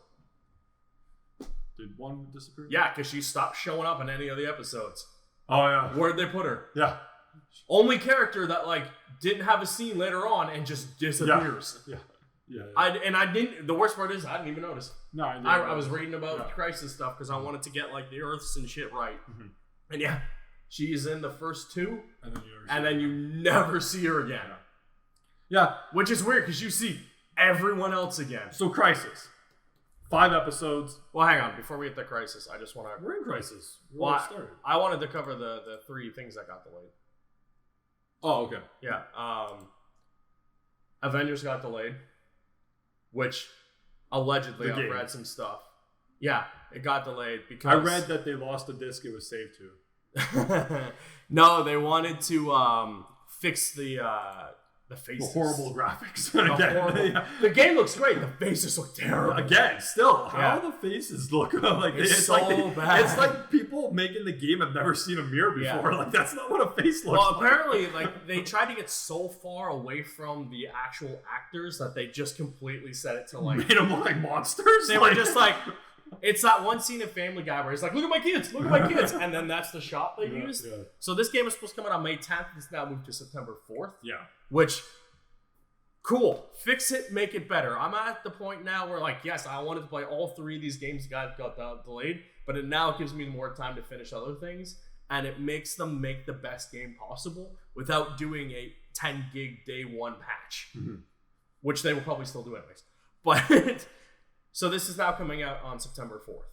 Did one disappear? Yeah, because she stopped showing up in any of the episodes. Oh, yeah. Where'd they put her? Yeah. Only character that, like, didn't have a scene later on and just disappears. Yeah. I didn't, the worst part is, I didn't even notice. No, I was reading about Crisis stuff because I wanted to get, like, the Earths and shit right. And yeah, she's in the first two, and then you never see her again. Yeah. Which is weird because you see everyone else again. So, Crisis. 5 episodes. Well, hang on. Before we get to Crisis, I just want to... We're in Crisis. I wanted to cover the 3 things that got delayed. Oh, okay. Yeah. Avengers got delayed, which allegedly I've read some stuff. Yeah, it got delayed because... I read that they lost a disc it was saved to. No, they wanted to fix the faces. The horrible graphics. The game looks great. The faces look terrible. Again, still, how the faces look like it's so like bad. It's like people making the game have never seen a mirror before. Like that's not what a face looks like. Well, apparently, like they tried to get so far away from the actual actors that they just completely set it to like made them look like monsters. They were just like. It's that one scene in Family Guy where he's like, look at my kids, and then that's the shot they used. Yeah. So this game was supposed to come out on May 10th. It's now moved to September 4th. Yeah. Which, cool. Fix it, make it better. I'm at the point now where, like, yes, I wanted to play all 3 of these games got delayed, but it now gives me more time to finish other things, and it makes them make the best game possible without doing a 10 gig day 1 patch, which they will probably still do anyways. But... So this is now coming out on September 4th.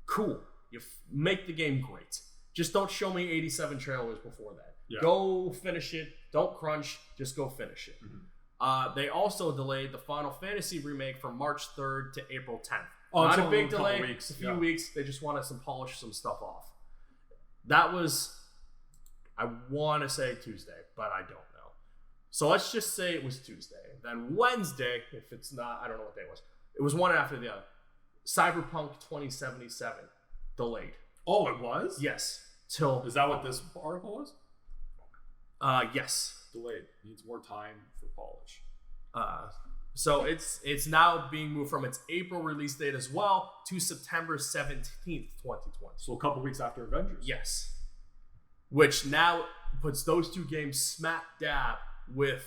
Cool. You make the game great. Just don't show me 87 trailers before that. Yeah. Go finish it. Don't crunch. Just go finish it. They also delayed the Final Fantasy remake from March 3rd to April 10th. Oh, not a big delay. Weeks. A few weeks. They just wanted to polish some stuff off. That was, I want to say Tuesday, but I don't know. So let's just say it was Tuesday. Then Wednesday, if it's not, I don't know what day it was. It was one after the other. Cyberpunk 2077 delayed. Oh, it was? Yes. Is that what this article was? Yes. Delayed. Needs more time for polish. So it's now being moved from its April release date as well to September 17th, 2020. So a couple weeks after Avengers. Yes. Which now puts those 2 games smack dab with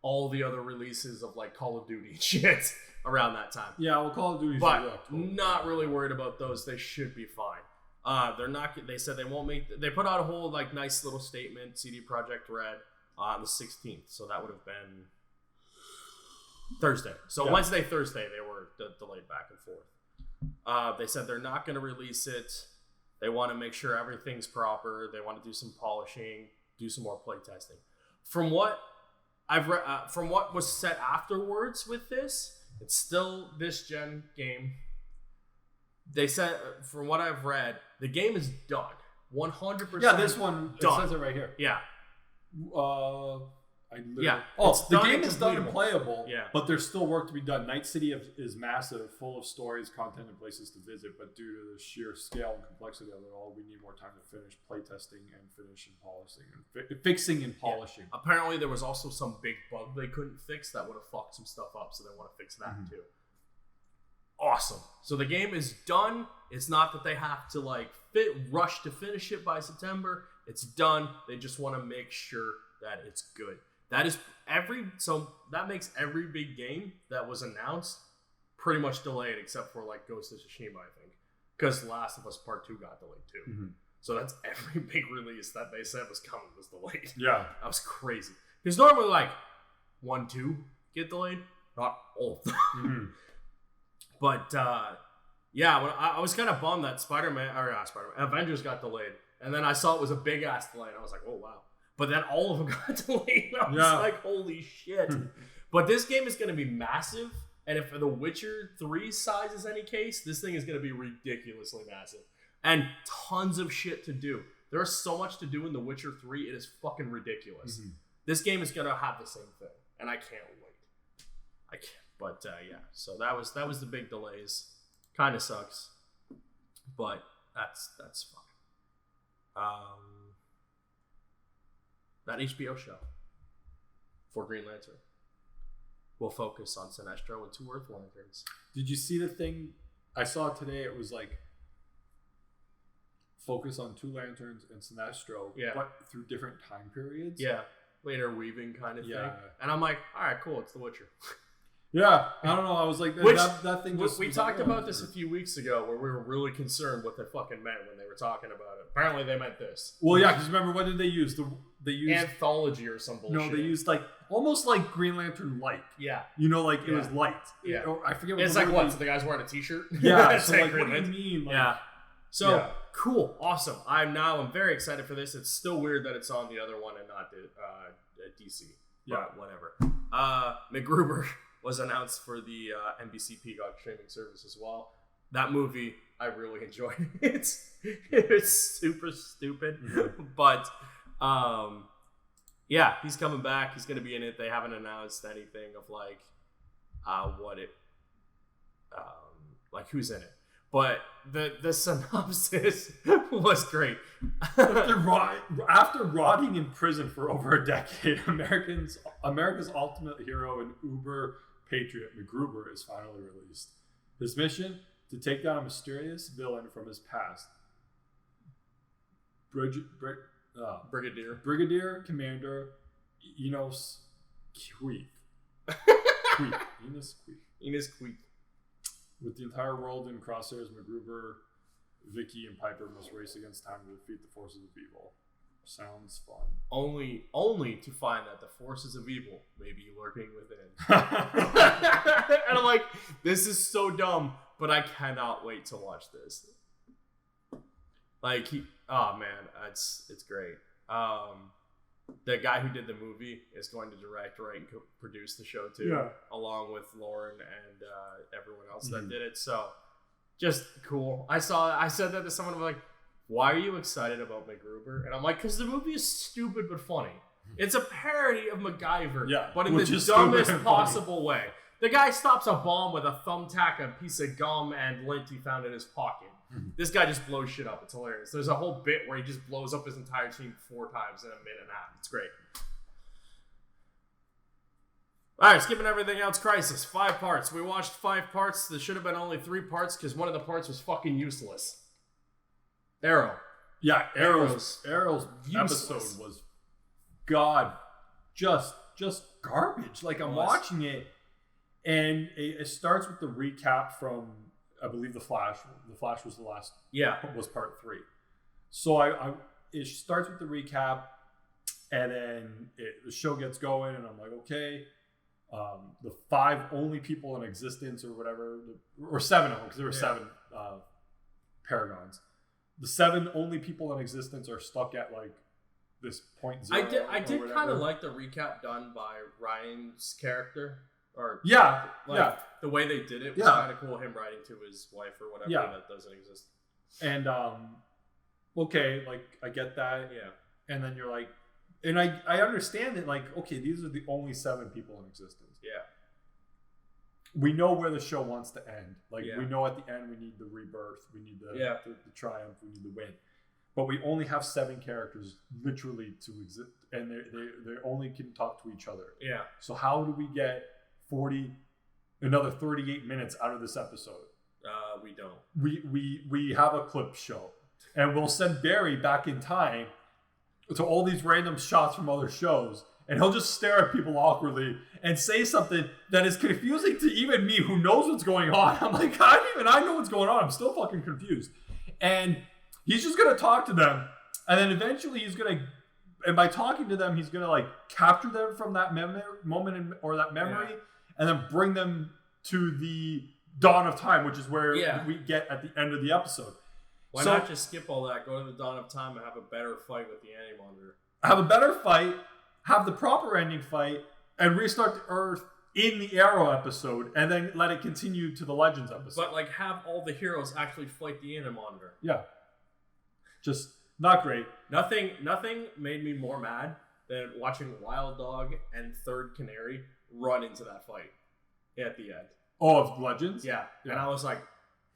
all the other releases of like Call of Duty and shit around that time. Yeah, well, Call of Duty's but not really worried about those. They should be fine. They're not. They said they won't make. They put out a whole like nice little statement. CD Projekt Red on the 16th, so that would have been Thursday. So Wednesday, Thursday, they were delayed back and forth. They said they're not going to release it. They want to make sure everything's proper. They want to do some polishing, do some more play testing. From what I've read, from what was said afterwards with this, it's still this gen game. They said, from what I've read, the game is done. 100%. Yeah, this one done. It says it right here. Yeah. The game is done and playable. Yeah. But there's still work to be done. Night City is massive, full of stories, content, and places to visit. But due to the sheer scale and complexity of it all, we need more time to finish playtesting and finish and polishing and fixing and polishing. Yeah. Apparently, there was also some big bug they couldn't fix that would have fucked some stuff up. So they want to fix that too. awesome. So the game is done. It's not that they have to like rush to finish it by September. It's done. They just want to make sure that it's good. That makes every big game that was announced pretty much delayed, except for like Ghost of Tsushima, I think, because Last of Us Part 2 got delayed too. Mm-hmm. So that's every big release that they said was coming was delayed. Yeah, that was crazy. Because normally like 1, 2 get delayed, not all of them. Mm-hmm. But yeah, when I was kind of bummed that Avengers got delayed, and then I saw it was a big ass delay, and I was like, oh wow. But then all of them got delayed. I was like, holy shit. But this game is going to be massive. And if The Witcher 3 size is any case, this thing is going to be ridiculously massive. And tons of shit to do. There's so much to do in The Witcher 3. It is fucking ridiculous. Mm-hmm. This game is going to have the same thing. And I can't wait. I can't. But yeah. So that was the big delays. Kind of sucks. But that's fine. That HBO show for Green Lantern will focus on Sinestro and 2 Earth Lanterns. Did you see the thing I saw today? It was like focus on 2 Lanterns and Sinestro, but through different time periods. Yeah, later weaving kind of thing. And I'm like, all right, cool, it's The Witcher. Yeah, I don't know. I was like, that thing just... We talked about this a few weeks ago where we were really concerned what they fucking meant when they were talking about it. Apparently they meant this. Well, yeah, because remember, what did they use? They used... Anthology or some bullshit. No, they used like, almost like Green Lantern light. Yeah. You know, like it was light. Yeah. I forget what it's like what? So the guy's wearing a t-shirt? Yeah, so like, what do you mean? Like, yeah. So, cool, awesome. I'm very excited for this. It's still weird that it's on the other one and not DC. Yeah. Whatever. MacGruber was announced for the NBC Peacock streaming service as well. That movie, I really enjoyed it. It's super stupid. Mm-hmm. But, yeah, he's coming back. He's going to be in it. They haven't announced anything of, like, like, who's in it. But the synopsis was great. After rotting in prison for over a decade, America's ultimate hero and uber patriot, MacGruber, is finally released. His mission? To take down a mysterious villain from his past. Brigadier Commander Enos Queeth. Enos Queeth. With the entire world in crosshairs, MacGruber, Vicky, and Piper must race against time to defeat the forces of evil. Sounds fun. Only to find that the forces of evil may be lurking within. And I'm like, this is so dumb, but I cannot wait to watch this. Like, oh man, it's great. The guy who did the movie is going to direct, write, and produce the show too, along with Lauren and everyone else that did it. So, just cool. I said that to someone. I'm like, why are you excited about MacGruber? And I'm like, because the movie is stupid but funny. It's a parody of MacGyver, but in the dumbest possible way. The guy stops a bomb with a thumbtack, a piece of gum, and lint he found in his pocket. This guy just blows shit up. It's hilarious. There's a whole bit where he just blows up his entire team 4 times in a minute and a half. It's great. All right, skipping everything else. Crisis, 5 parts. We watched 5 parts. There should have been only 3 parts because one of the parts was fucking useless. Arrow. Yeah, Arrow's episode was, God, just garbage. Like, I'm watching it, and it starts with the recap from, I believe, The Flash. The Flash was the last. Yeah. Was part 3. So it starts with the recap, and then the show gets going, and I'm like, okay. The 5 only people in existence, or whatever, or 7 of them, because there were 7 Paragons. The 7 only people in existence are stuck at like this point 0. I did kind of like the recap done by Ryan's character. Or the way they did it was kind of cool. Him writing to his wife or whatever that doesn't exist. And okay, like I get that. Yeah. And then you're like, and I understand it. Like, okay, these are the only 7 people in existence. Yeah. We know where the show wants to end. Like we know at the end we need the rebirth, we need the triumph, we need the win. But we only have 7 characters literally to exist, and they only can talk to each other. Yeah. So how do we get another 38 minutes out of this episode? We don't. We have a clip show, and we'll send Barry back in time to all these random shots from other shows, and he'll just stare at people awkwardly and say something that is confusing to even me who knows what's going on. I'm like, I know what's going on. I'm still fucking confused. And he's just going to talk to them. And then eventually he's going to, and by talking to them, he's going to like capture them from that moment or that memory and then bring them to the dawn of time, which is where we get at the end of the episode. Why not just skip all that, go to the dawn of time and have a better fight with the Anti-Monitor? Have a better fight, have the proper ending fight, and restart the Earth in the Arrow episode, and then let it continue to the Legends episode. But like have all the heroes actually fight the Anti-Monitor. Yeah. Just not great. Nothing made me more mad than watching Wild Dog and Third Canary run into that fight at the end. Oh, of Legends? Yeah. And I was like,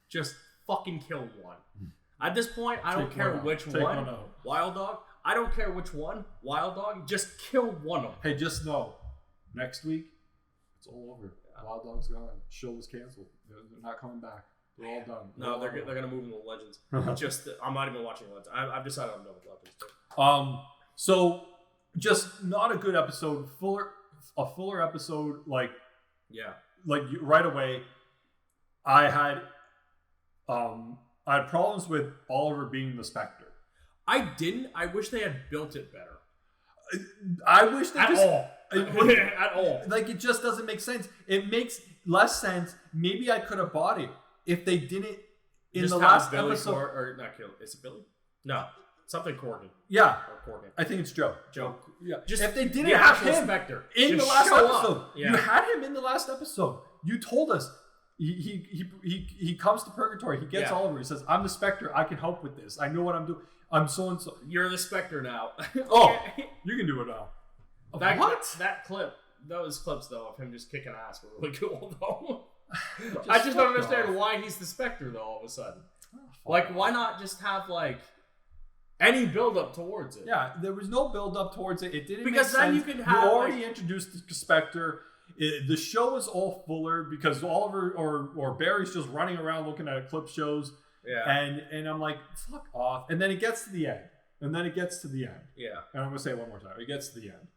just fucking kill one. At this point, I don't care which one. Wild Dog. I don't care which one. Wild Dog. Just kill one of them. Hey, just know, next week, it's all over. Yeah. Wild Dog's gone. Show was canceled. They're not coming back. They're all done. No, they're gonna move into Legends. I'm not even watching Legends. I've decided I'm done with Legends too. So just not a good episode. A fuller episode. Like right away. I had problems with Oliver being the Spectre. I didn't. I wish they had built it better. I wish they at all. Like, it just doesn't make sense. It makes less sense. Maybe I could have bought it if they didn't in just the last Billy episode. Or not kill. Is it Billy? No, something Corgan. Yeah, or Corgan. I think it's Joe. Yeah. Just if they didn't have him Spectre in the last episode, you had him in the last episode. You told us. He comes to Purgatory. He gets Oliver. He says, "I'm the Spectre. I can help with this. I know what I'm doing. I'm so and so." You're the Spectre now. Oh, you can do it now. That clip, those clips though of him just kicking ass were really cool though. I just don't understand why he's the Spectre though. All of a sudden, why not just have like any build up towards it? Yeah, there was no build up towards it. It didn't because make then sense. you can have already introduced the Spectre. The show is all fuller because Oliver or Barry's just running around looking at clip shows. Yeah. And I'm like, fuck off. And then it gets to the end. Yeah. And I'm going to say it one more time. It gets to the end.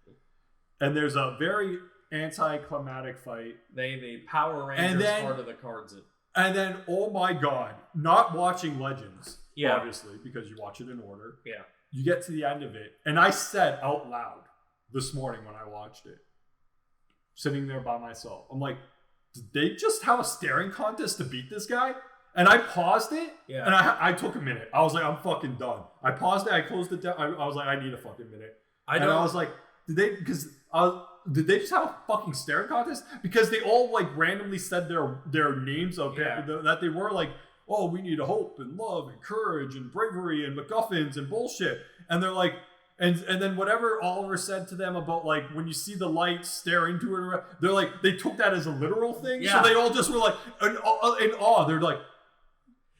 And there's a very anticlimactic fight. They Power Rangers part of the cards it. And then, oh my God, not watching Legends, obviously, because you watch it in order. Yeah. You get to the end of it. And I said out loud this morning when I watched it, sitting there by myself, I'm like, did they just have a staring contest to beat this guy? And I paused it, and I took a minute. I was like, I'm fucking done. I paused it, I closed it down. I was like, I need a fucking minute. I was like, did they just have a fucking staring contest? Because they all like randomly said their names of that they were like, oh, we need hope and love and courage and bravery and MacGuffins and bullshit. And they're like, and then whatever Oliver said to them about like when you see the light stare into it, they're like, they took that as a literal thing. Yeah. So they all just were like in awe. They're like,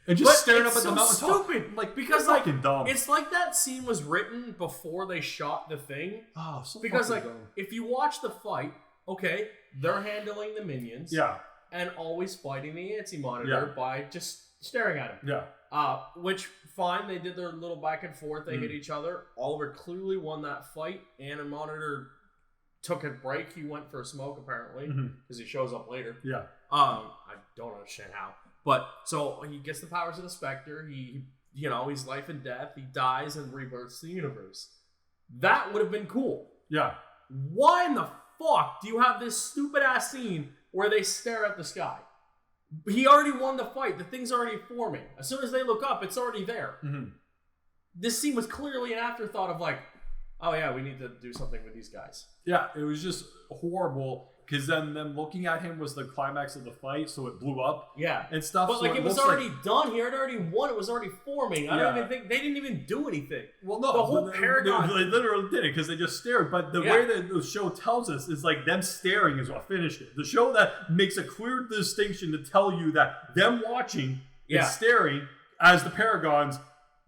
and just staring up at the mountain top. Stupid. Like, because like dumb. It's like that scene was written before they shot the thing. Oh, so because like dumb. If you watch the fight, okay, they're handling the minions. Yeah. And always fighting the Anti-Monitor by just staring at him. Yeah. Which fine, they did their little back and forth. They hit each other. Oliver clearly won that fight. Anti-Monitor took a break. He went for a smoke apparently because he shows up later. Yeah. I don't understand how. But so he gets the powers of the Spectre. He's life and death. He dies and rebirths the universe. That would have been cool. Yeah. Why in the fuck do you have this stupid ass scene where they stare at the sky? He already won the fight. The thing's already forming. As soon as they look up, it's already there. Mm-hmm. This scene was clearly an afterthought of like, oh yeah, we need to do something with these guys. Yeah, it was just horrible. Because then them looking at him was the climax of the fight, so it blew up. Yeah. And stuff. But like it was already done. He had already won. It was already forming. I don't even think they didn't even do anything. Well, no. The whole Paragon. They literally did it because they just stared. But the way that the show tells us is like them staring is what finished it. The show that makes a clear distinction to tell you that them watching and staring as the Paragons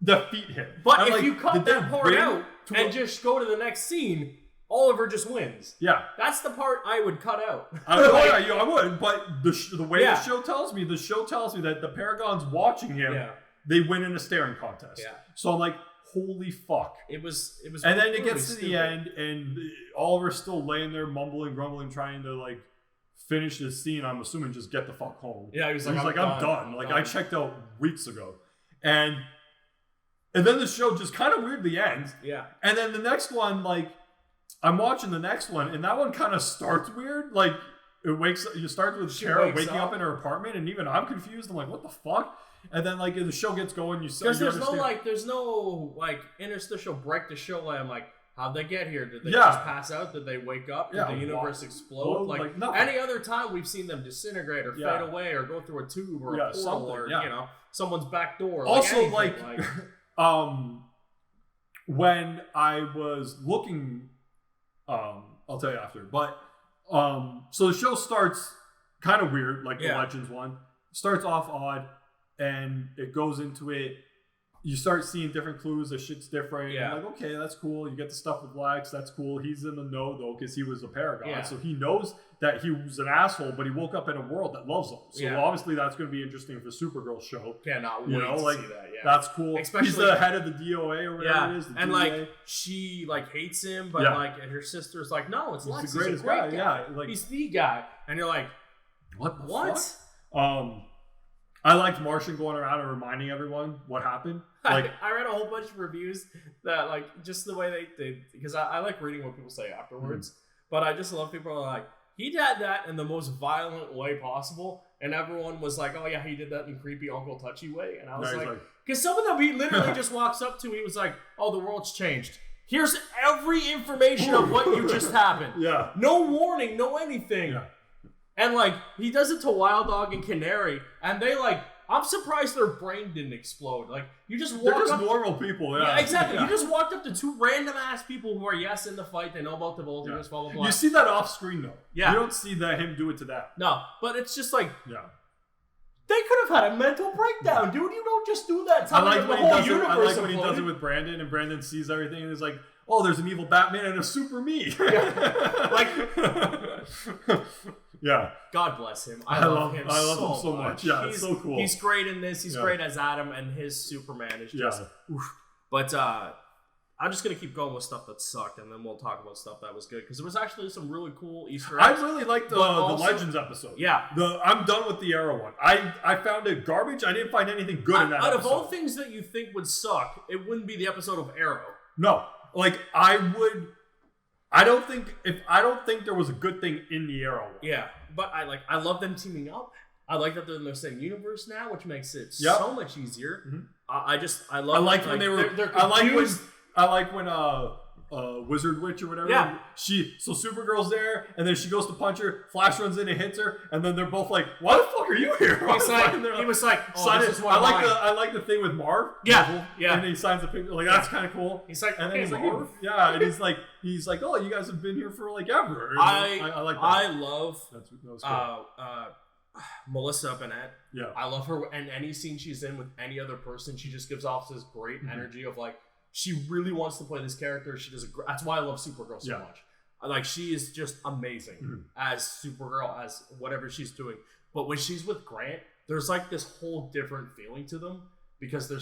defeat him. But if you cut that part out and just go to the next scene, Oliver just wins. Yeah. That's the part I would cut out. I would, but the way the show tells me that the Paragon's watching him, they win in a staring contest. Yeah. So I'm like, holy fuck. It was and then it gets to the end, and Oliver's still laying there, mumbling, grumbling, trying to, like, finish this scene. I'm assuming just get the fuck home. Yeah, he's like, I'm done. Like, I checked out weeks ago. And then the show just kind of weirdly ends. Yeah. And then the next one, like, I'm watching the next one, and that one kind of starts weird. Like, you start with Tara waking up in her apartment, and even I'm confused. I'm like, what the fuck? And then, like, as the show gets going, because there's no interstitial break to show. Like, I'm like, how'd they get here? Did they just pass out? Did they wake up? Did the universe explode? Like any other time we've seen them disintegrate or fade away or go through a tube or a portal or someone's back door. Also, like when I was looking. I'll tell you after. But so the show starts kind of weird, like the Legends one. Starts off odd, and it goes into it. You start seeing different clues. The shit's different. Yeah. You're like, okay, that's cool. You get the stuff with Lex. That's cool. He's in the know, though, because he was a Paragon. So he knows that he was an asshole, but he woke up in a world that loves him. So obviously that's going to be interesting for Supergirl's show. Cannot wait to see that. Yeah. That's cool. Especially, he's the head of the DOA or whatever it is. And, like, she, like, hates him, but, like, and her sister's like, no, it's Lex. He's the greatest guy. Yeah. Like, he's the guy. And you're like, what? I liked Martian going around and reminding everyone what happened. Like, I read a whole bunch of reviews that, like, just the way they because I like reading what people say afterwards, but I just love people who are like, he did that in the most violent way possible, and everyone was like, oh yeah, he did that in creepy Uncle Touchy way, and I was like, because some of them he literally just walks up to, he was like, oh, the world's changed. Here's every information of what you just happened. Yeah. No warning, no anything. Yeah. And, like, he does it to Wild Dog and Canary, and they, like, I'm surprised their brain didn't explode. Like, you just walk They're just up normal people, yeah, exactly. Yeah. You just walked up to two random-ass people who are, in the fight, they know about the Volters, blah, blah, blah. You see that off-screen, though. Yeah. You don't see him do it to that. No, but it's just like, they could have had a mental breakdown, dude. You don't just do that. I like when he does it with Brandon, and Brandon sees everything, and he's like, oh, there's an evil Batman and a super me. Yeah. God bless him. I love him so much. Yeah, it's so cool. He's great in this. He's great as Adam, and his Superman is just oof. But I'm just going to keep going with stuff that sucked, and then we'll talk about stuff that was good, because there was actually some really cool Easter eggs. I really liked the Legends episode. Yeah. I'm done with the Arrow one. I found it garbage. I didn't find anything good in that episode. Out of all things that you think would suck, it wouldn't be the episode of Arrow. No. Like, I don't think there was a good thing in the Arrow one. Yeah, but I love them teaming up. I like that they're in the same universe now, which makes it so much easier. Mm-hmm. I like when they were. They're confused. I like when Wizard Witch or whatever. Yeah. So Supergirl's there, and then she goes to punch her. Flash runs in and hits her, and then they're both like, "Why the fuck are you here?" He was like, "Oh, this is one I like the thing with Marv. Yeah. And he signs the picture. Like, that's kind of cool. He's like, and then he's Marv. Like, and he's like, "Oh, you guys have been here for like ever." I like that. I love that was cool. Melissa Bennett. Yeah. I love her, and any scene she's in with any other person, she just gives off this great energy of like, she really wants to play this character. She does that's why I love Supergirl so much. Like, she is just amazing as Supergirl, as whatever she's doing. But when she's with Grant, there's like this whole different feeling to them, because they've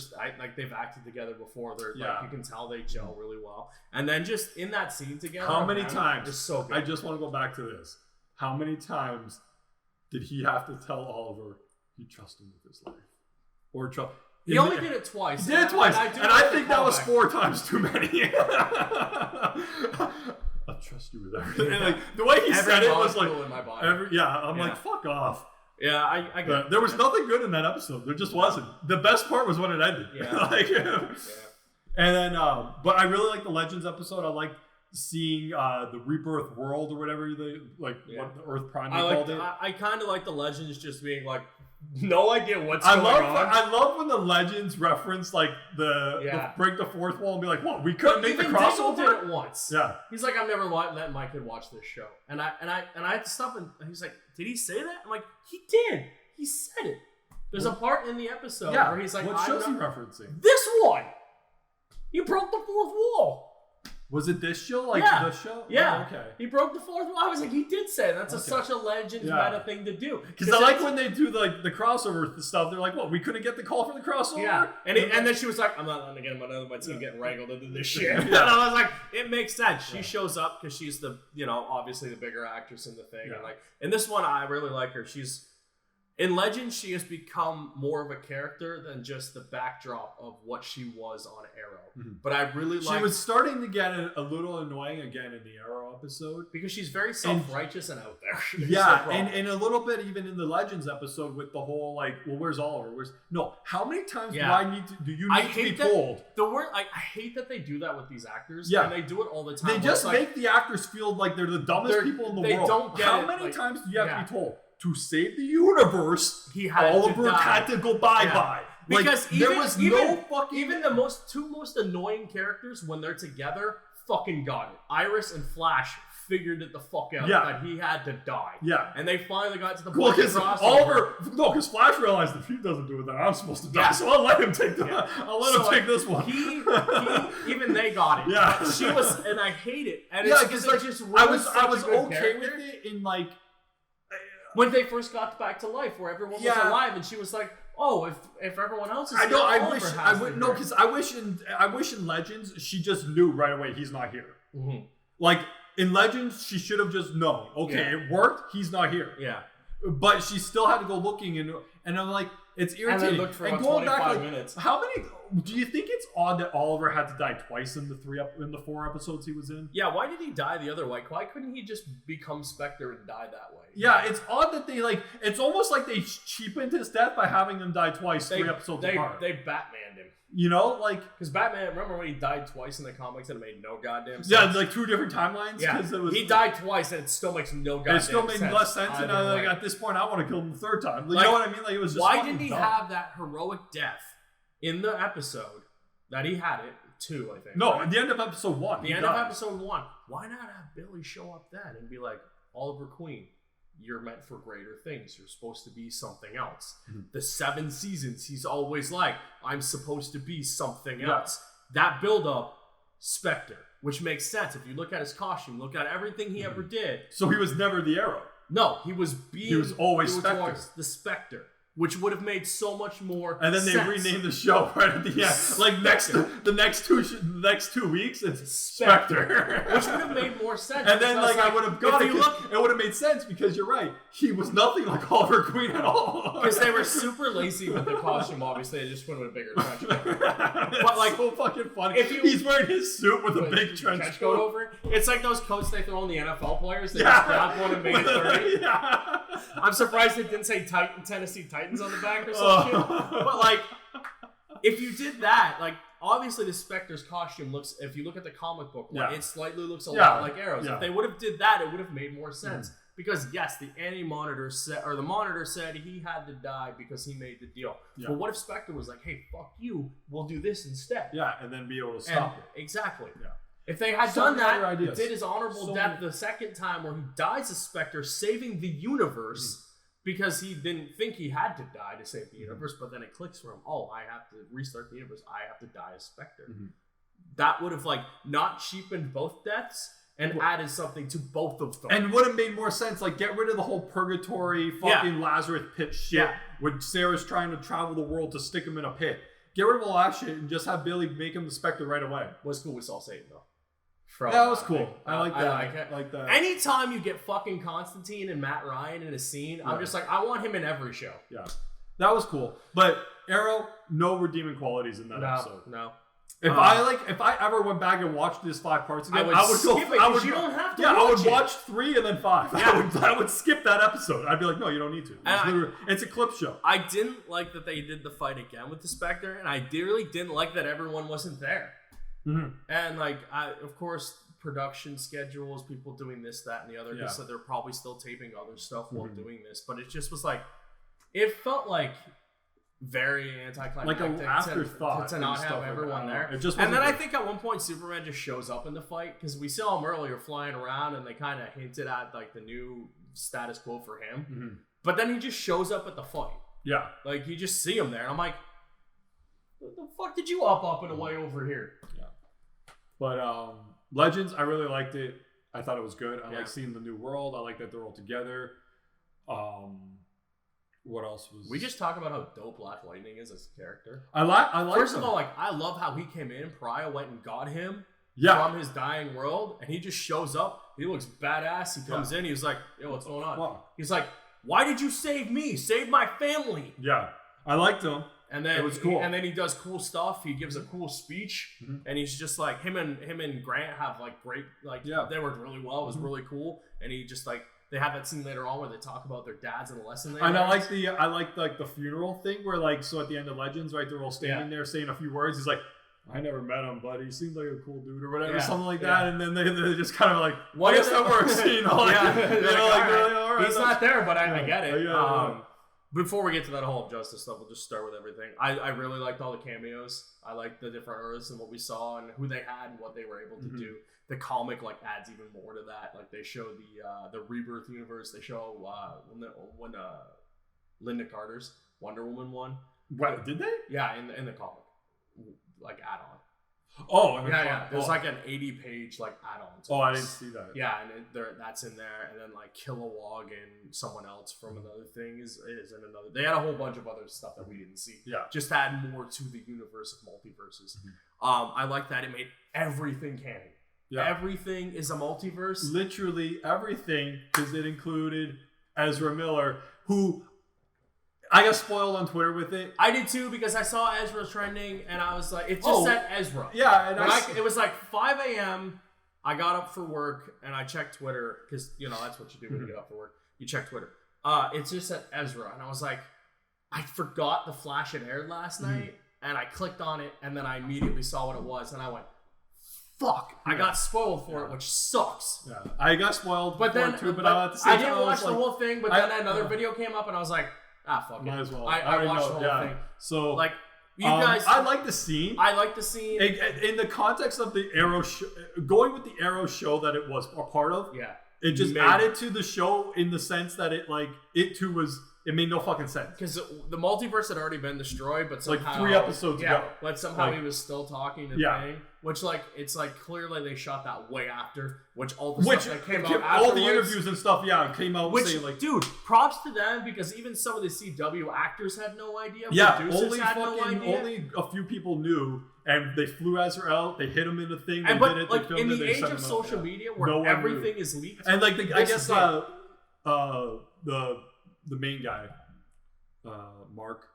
acted together before. They're like, you can tell they gel really well. And then just in that scene together, how many times? It's so good. I just want to go back to this. How many times did he have to tell Oliver he trusts him with his life, or trust? He only did it twice. He did it twice, and I think that was 4 times too many. I'll trust you with everything. And like, the way he said it was like, in my body. I'm like, fuck off. Yeah, I get there was nothing good in that episode. There just wasn't. The best part was when it ended. Yeah. And then, but I really like the Legends episode. I like seeing the Rebirth world or whatever what the Earth Prime called it. I kind of like the Legends just being like, no idea what's going on. I love when the Legends reference like the break the fourth wall and be like, "What? We couldn't make the crossover." Did it once. Yeah. He's like, "I've never let my kid watch this show," and I had to stop, and he's like, "Did he say that?" I'm like, "He did. He said it." There's a part in the episode where he's like, "What show's he referencing?" This one. You broke the fourth wall. Was it this show? Like the show? Yeah. Oh, okay. He broke the fourth wall. I was like, he did say that's such a Legends meta thing to do. Because I like when they do the crossover stuff. They're like, "What? We couldn't get the call for the crossover." Yeah. And then she was like, "I'm not letting again my team getting wrangled into this shit." And I was like, "It makes sense." She shows up because she's the obviously the bigger actress in the thing. And like in this one, I really like her. In Legends, she has become more of a character than just the backdrop of what she was on Arrow. Mm-hmm. But I really like... She was starting to get a little annoying again in the Arrow episode. Because she's very self-righteous and out there. Yeah, and a little bit even in the Legends episode with the whole like, well, where's Oliver? How many times do you need to be told? I hate that they do that with these actors. Yeah. And they do it all the time. They just make the actors feel like they're the dumbest people in the world. They don't get How many times do you have to be told? To save the universe, Oliver had to go bye-bye. Because there was no fucking... Even the two most annoying characters, when they're together, fucking got it. Iris and Flash figured it the fuck out that he had to die. Yeah. And they finally got to the point because because Flash realized if he doesn't do it, then I'm supposed to die. So I'll let him take I'll let him take this one. Even they got it. Yeah. She was, and I hate it. And because like, just I was okay with it in like... When they first got back to life, where everyone was alive, and she was like, "Oh, if everyone else is here, I wish in Legends she just knew right away he's not here. Mm-hmm. Like in Legends, she should have just known. Okay, it worked. He's not here. Yeah, but she still had to go looking, and I'm like, it's irritating. And then looked for about 25 minutes. How many? Do you think it's odd that Oliver had to die twice in the 4 episodes he was in? Yeah, why did he die the other way? Why couldn't he just become Spectre and die that way? Yeah, it's odd that they it's almost like they cheapened his death by having him die twice, 3 episodes apart. They Batmaned him. Because Batman, remember when he died twice in the comics and it made no goddamn sense? Yeah, like 2 different timelines. Yeah, he died twice and it still makes no goddamn sense. It still made less sense, and at this point, I want to kill him the 3rd time. You know what I mean? Like it was just why didn't he have that heroic death in the episode that he had it 2? I think. No, at the end of episode 1. The end of episode 1. Why not have Billy show up then and be like, Oliver Queen, you're meant for greater things. You're supposed to be something else. Mm-hmm. The 7 seasons, he's always like, I'm supposed to be something else. That build-up, Spectre, which makes sense. If you look at his costume, look at everything he ever did. So he was never the Arrow. No, he was always Spectre. The Spectre. Which would have made so much more And then they renamed the show right at the end. Like the next 2 weeks, it's Spectre. Which would have made more sense. And then I would have got it. It would have made sense because you're right. He was nothing like Oliver Queen at all. Because they were super lazy with the costume, obviously. They just went with a bigger trench coat. But like, so fucking funny. He's wearing his suit with a big trench coat over it. It's like those coats they throw on the NFL players. They just grabbed one and made it 30. Yeah. I'm surprised it didn't say Tennessee Titans on the back or something. But like, if you did that, like, obviously the Spectre's costume looks, if you look at the comic book, it slightly looks a lot like Arrow's. If they would have did that, it would have made more sense. Because yes, the monitor said he had to die because he made the deal. Yeah. But what if Spectre was like, hey, fuck you, we'll do this instead. Yeah, and then be able to stop it. Exactly. Yeah. If they had done that, did his honorable death the second time where he dies as Spectre, saving the universe because he didn't think he had to die to save the universe, but then it clicks for him, oh, I have to restart the universe, I have to die as Spectre. That would have not cheapened both deaths and added something to both of them. And would have made more sense, get rid of the whole purgatory fucking Lazarus pit shit when Sarah's trying to travel the world to stick him in a pit. Get rid of all that shit and just have Billy make him the Spectre right away. What's cool with Saul Satan, though? That was cool. I like that. I like that. Anytime you get fucking Constantine and Matt Ryan in a scene, I'm just like, I want him in every show. Yeah. That was cool. But Arrow, no redeeming qualities in that episode. No. If I ever went back and watched these 5 parts again, I would skip it. You don't have to. Yeah, I would watch 3 and then 5. Yeah. I would skip that episode. I'd be like, no, you don't need to. It's a clip show. I didn't like that they did the fight again with the Spectre, and I really didn't like that everyone wasn't there. Mm-hmm. And of course, production schedules, people doing this, that, and the other. So they're probably still taping other stuff while doing this, but it just was it felt like very anticlimactic, like an afterthought to not have everyone there. And then I think at one point Superman just shows up in the fight because we saw him earlier flying around, and they kind of hinted at the new status quo for him. But then he just shows up at the fight. Yeah, you just see him there, and I'm like, what the fuck did you up and away over here? Yeah. But Legends, I really liked it. I thought it was good. I like seeing the new world. I like that they're all together. What else was? We just talk about how dope Black Lightning is as a character. I like. First of all, like I love how he came in. Pariah went and got him from his dying world, and he just shows up. He looks badass. He comes in. He's like, "Yo, what's going on?" Wow. He's like, "Why did you save me? Save my family." Yeah, I liked him. And then it was cool. And then he does cool stuff. He gives a cool speech, and he's just like him and Grant have like great they worked really well. It was really cool, and he just like. They have that scene later on where they talk about their dads and the lesson they learned. And I like the funeral thing where like so at the end of Legends, right, they're all standing there saying a few words. He's like, I never met him, but he seemed like a cool dude or whatever, something like that. And then they just kind of like, what is that works? You know, like, he's not there, but I get it. Before we get to that whole Justice stuff, we'll just start with everything. I really liked all the cameos. I liked the different Earths and what we saw and who they had and what they were able to do. The comic like adds even more to that. Like they show the Rebirth universe. They show when Linda Carter's Wonder Woman won. What did they? Yeah, in the comic, like add-on. Oh, yeah. There's like an 80-page like add-on. Oh, I didn't see that. Yeah, and that's in there, and then like Kilowog and someone else from another thing is in another. They had a whole bunch of other stuff that we didn't see. Yeah, just add more to the universe of multiverses. I like that it made everything canon. Yeah. Everything is a multiverse. Literally everything, because it included Ezra Miller, who I got spoiled on Twitter with it. I did too, because I saw Ezra trending, and I was like, it just said Ezra. Yeah, and it was like 5 a.m. I got up for work, and I checked Twitter, because, you know, that's what you do when you get up for work. You check Twitter. It just said Ezra, and I was like, I forgot the Flash had aired last night, and I clicked on it, and then I immediately saw what it was, and I went, fuck, I got spoiled for it, which sucks. Yeah, I got spoiled but then, too, but at the same time, I didn't watch the whole thing, but then another video came up, and I was like, fuck might it. As well. I watched the whole thing. So, like, you guys... I like the scene. I like the scene. In the context of the Arrow show, going with the Arrow show that it was a part of, it just added to the show in the sense that it made no fucking sense. Because the multiverse had already been destroyed, but somehow... Like 3 episodes ago. But somehow he was still talking and thing. Which, like, it's like clearly they shot that way after. Which all the stuff that came out afterwards. All the interviews and stuff, came out saying, like... Dude, props to them, because even some of the CW actors had no idea. Producers had no idea. Only a few people knew, and they flew Ezra out, they hit him in the thing, they did it, they filmed in it, the age of social media, where everything is leaked... And, like, I guess the main guy, Mark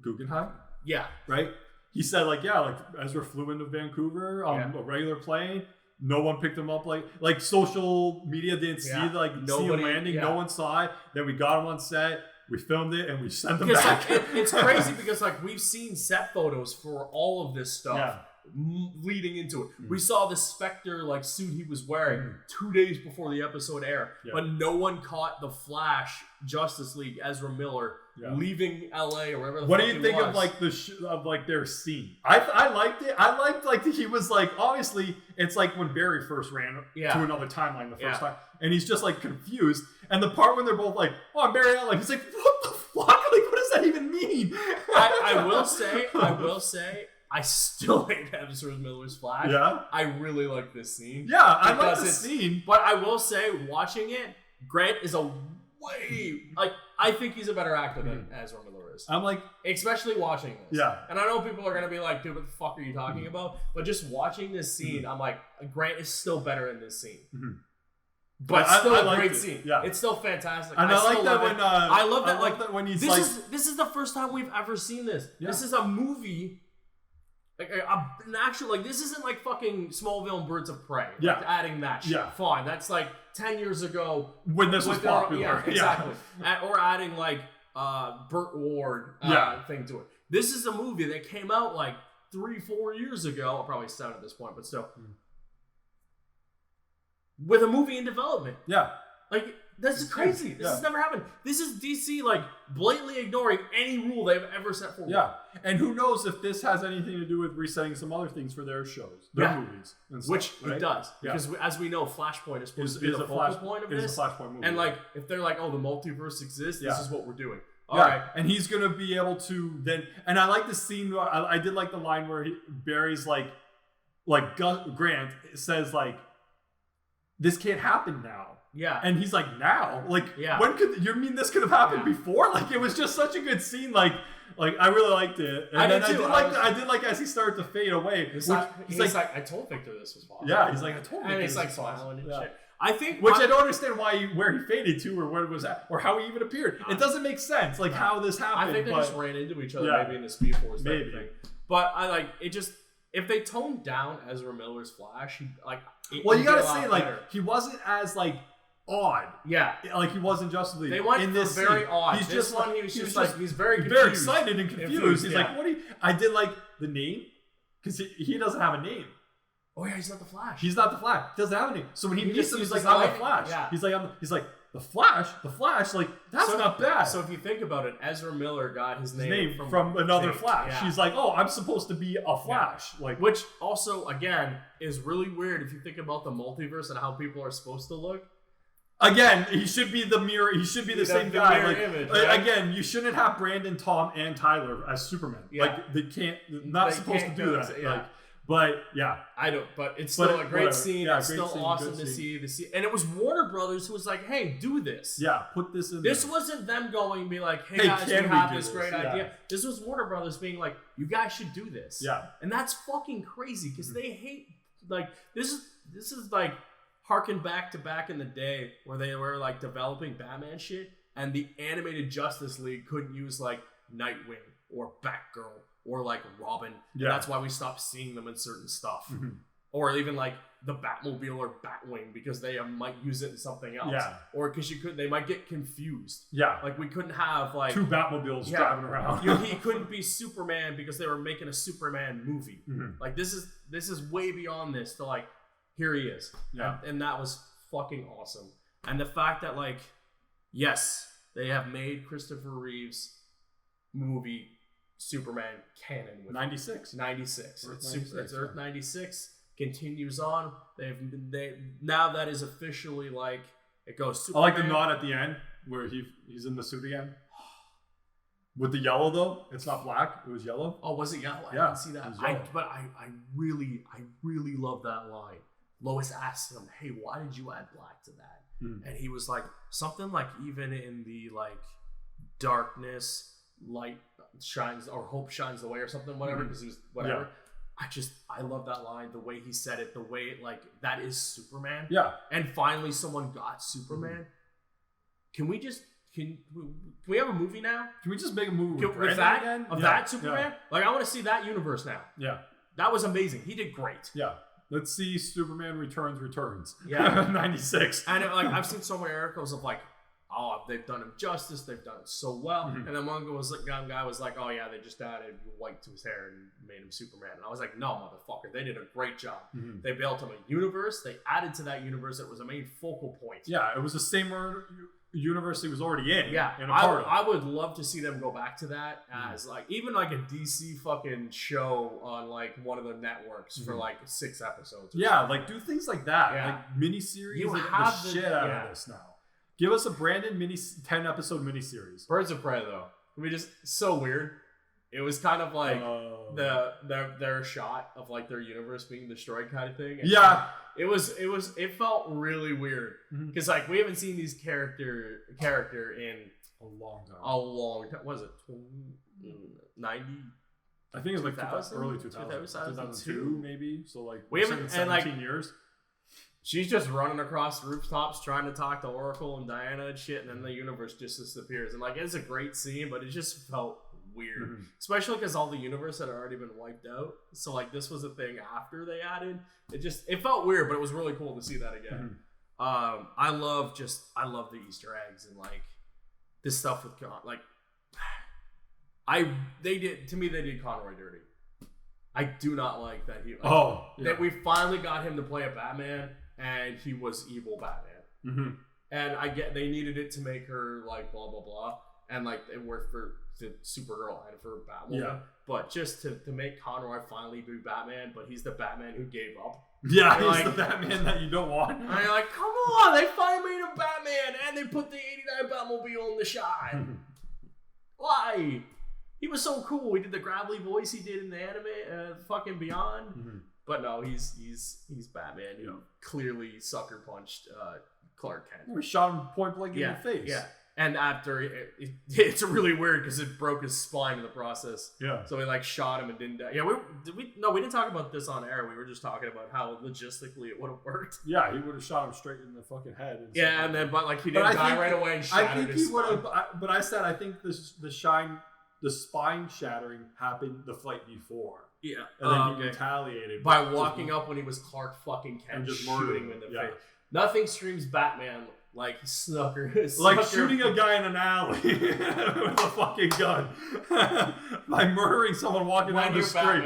Guggenheim. Yeah. Right? He said, like Ezra flew into Vancouver on a regular plane. No one picked him up. Like social media didn't see him landing. No one saw it. Then we got him on set. We filmed it and we sent him back. It's crazy because like we've seen set photos for all of this stuff. Leading into it, we saw the Spectre like suit he was wearing 2 days before the episode aired, but no one caught the Flash Justice League Ezra Miller leaving LA or wherever. What do you think of like their scene? I liked it. I liked like he was like, obviously it's like when Barry first ran to another timeline the first time, and he's just like confused. And the part when they're both like, "Oh, I'm Barry Allen," he's like, "What the fuck? Like, what does that even mean?" I will say. I still hate Ezra Miller's Flash. Yeah. I really like this scene. Yeah, I like the scene. But I will say, watching it, Grant is I think he's a better actor than Ezra Miller is. I'm like... Especially watching this. Yeah. And I know people are going to be like, dude, what the fuck are you talking about? But just watching this scene, I'm like, Grant is still better in this scene. But still a great scene. Yeah. it's still fantastic. And I like that when... I love that. Like that when he's this is the first time we've ever seen this. Yeah. This is a movie... Like an actual, like this isn't like fucking Smallville and Birds of Prey. Like adding that shit. Fine. That's like 10 years ago when this was popular. Exactly. Or adding like Burt Ward thing to it. This is a movie that came out like 3-4 years ago, probably 7 at this point, but still. With a movie in development. Yeah. Like this is crazy. This has never happened. This is DC like blatantly ignoring any rule they've ever set forward. Yeah, and who knows if this has anything to do with resetting some other things for their shows, their movies, and stuff, which it does. Because as we know, Flashpoint is supposed to be the focal point of this. It's a Flashpoint movie. And like, if they're like, oh, the multiverse exists, this is what we're doing. All right, and he's gonna be able to then. And I like the scene. I did like the line where Barry's like, like Grant says like, this can't happen now. Yeah. And he's like, now? Like, when could you mean this could have happened before? Like, it was just such a good scene. Like I really liked it. And I did like as he started to fade away. He's like, I told Victor this was possible. Yeah, he's like, I told Victor. And he's like smiling and shit. I think, which I don't understand where he faded to, or what it was at, or how he even appeared. It doesn't make sense, like how this happened. I think they just ran into each other, maybe in the Speed Force thing. But I like it. Just if they toned down Ezra Miller's Flash, you gotta say like he wasn't as like odd. Yeah, like he wasn't Justice League. They went in this very odd. He's this just one. He was just like he's very excited and confused. He's like, what do you? I did like the name because he doesn't have a name. Oh yeah, he's not the Flash. He's not the Flash. He doesn't have any. So when he meets him, he's like, I'm the Flash. Yeah. He's like, the Flash. Like that's not bad. So if you think about it, Ezra Miller got his name from another Flash. Yeah. He's like, oh, I'm supposed to be a Flash. Yeah. Like, which also again is really weird if you think about the multiverse and how people are supposed to look. Again, he should be the mirror. He should be the same guy. Like, image, right? Again, you shouldn't have Brandon, Tom, and Tyler as Superman. Yeah. Like they can't. Not supposed to do that. Yeah. Like, but yeah, I don't. But it's still a great scene. Yeah, it's still awesome to see. And it was Warner Brothers who was like, "Hey, do this. Yeah, put this in." This wasn't them going and be like, "Hey guys, we have this great idea." This was Warner Brothers being like, "You guys should do this." Yeah, and that's fucking crazy because they hate like this is like harken back in the day where they were like developing Batman shit and the animated Justice League couldn't use like Nightwing or Batgirl or like Robin. Yeah. That's why we stopped seeing them in certain stuff. Mm-hmm. Or even like the Batmobile or Batwing because they might use it in something else. Yeah. Or because they might get confused. Yeah. Like we couldn't have like 2 Batmobiles driving around. He couldn't be Superman because they were making a Superman movie. Mm-hmm. Like this is way beyond this to like, here he is. Yeah. And that was fucking awesome. And the fact that like, yes, they have made Christopher Reeve's movie Superman canon with 96. It's Earth 96 continues on. They now that is officially like it goes Superman. I like the nod at the end where he's in the suit again. With the yellow though, it's not black. It was yellow. Oh, was it yellow? I didn't see that. I really love that line. Lois asked him, "Hey, why did you add black to that?" And he was like, something like even in the like darkness, light shines or hope shines the way or something, whatever, because he was whatever. Yeah. I love that line, the way he said it, the way it like that is Superman. Yeah. And finally someone got Superman. Can we have a movie now? Can we just make a movie with that again? That Superman? Yeah. Like I want to see that universe now. Yeah. That was amazing. He did great. Yeah. Let's see Superman Returns. Yeah. 96. And I've seen so many articles of like, oh, they've done him justice. They've done it so well. Mm-hmm. And then one guy was like, oh yeah, they just added white to his hair and made him Superman. And I was like, no, motherfucker, they did a great job. Mm-hmm. They built him a universe. They added to that universe. It was a main focal point. Yeah, it was the same universe he was already in. Yeah, I would love to see them go back to that as like even like a DC fucking show on like one of the networks for like 6 episodes. Yeah, like do things like that. Yeah. Like miniseries. You have the shit out of this now. Give us a Brandon 10-episode miniseries. Birds of Prey though. So weird. It was kind of like their shot of like their universe being destroyed kind of thing. And it felt really weird because like we haven't seen these character in a long time. What was it? 90? I think it was like early 2002 maybe. So like we haven't 17 years. She's just running across rooftops trying to talk to Oracle and Diana and shit, and then the universe just disappears. And like it's a great scene, but it just felt weird, especially because all the universe had already been wiped out. So like this was a thing after they added. It felt weird, but it was really cool to see that again. I love the Easter eggs and like this stuff with like they did Conroy dirty. I do not like that that we finally got him to play a Batman and he was evil Batman. And I get they needed it to make her like blah blah blah and like it worked for Supergirl and for Batwoman. Yeah. But just to make Conroy finally be Batman, but he's the Batman who gave up. Yeah, he's like, the Batman that you don't want. And you're like, come on, they finally made him Batman and they put the 89 Batmobile in the shot. Why? He was so cool. He did the gravelly voice he did in the anime, fucking Beyond. But no, he's Batman. He clearly sucker punched Clark Kent. We shot him point blank in the face. Yeah. And after it's really weird because it broke his spine in the process. Yeah. So he like shot him and didn't die. Yeah, we didn't talk about this on air. We were just talking about how logistically it would have worked. Yeah, he would have shot him straight in the fucking head. And then he didn't die right away and shattered I think his he would have. But I said I think the spine shattering happened the fight before. Yeah. And then he retaliated by walking up when he was Clark fucking Kent and just shooting him in the face. Nothing screams Batman like Snucker. Like shooting a guy in an alley with a fucking gun. By murdering someone walking down the street.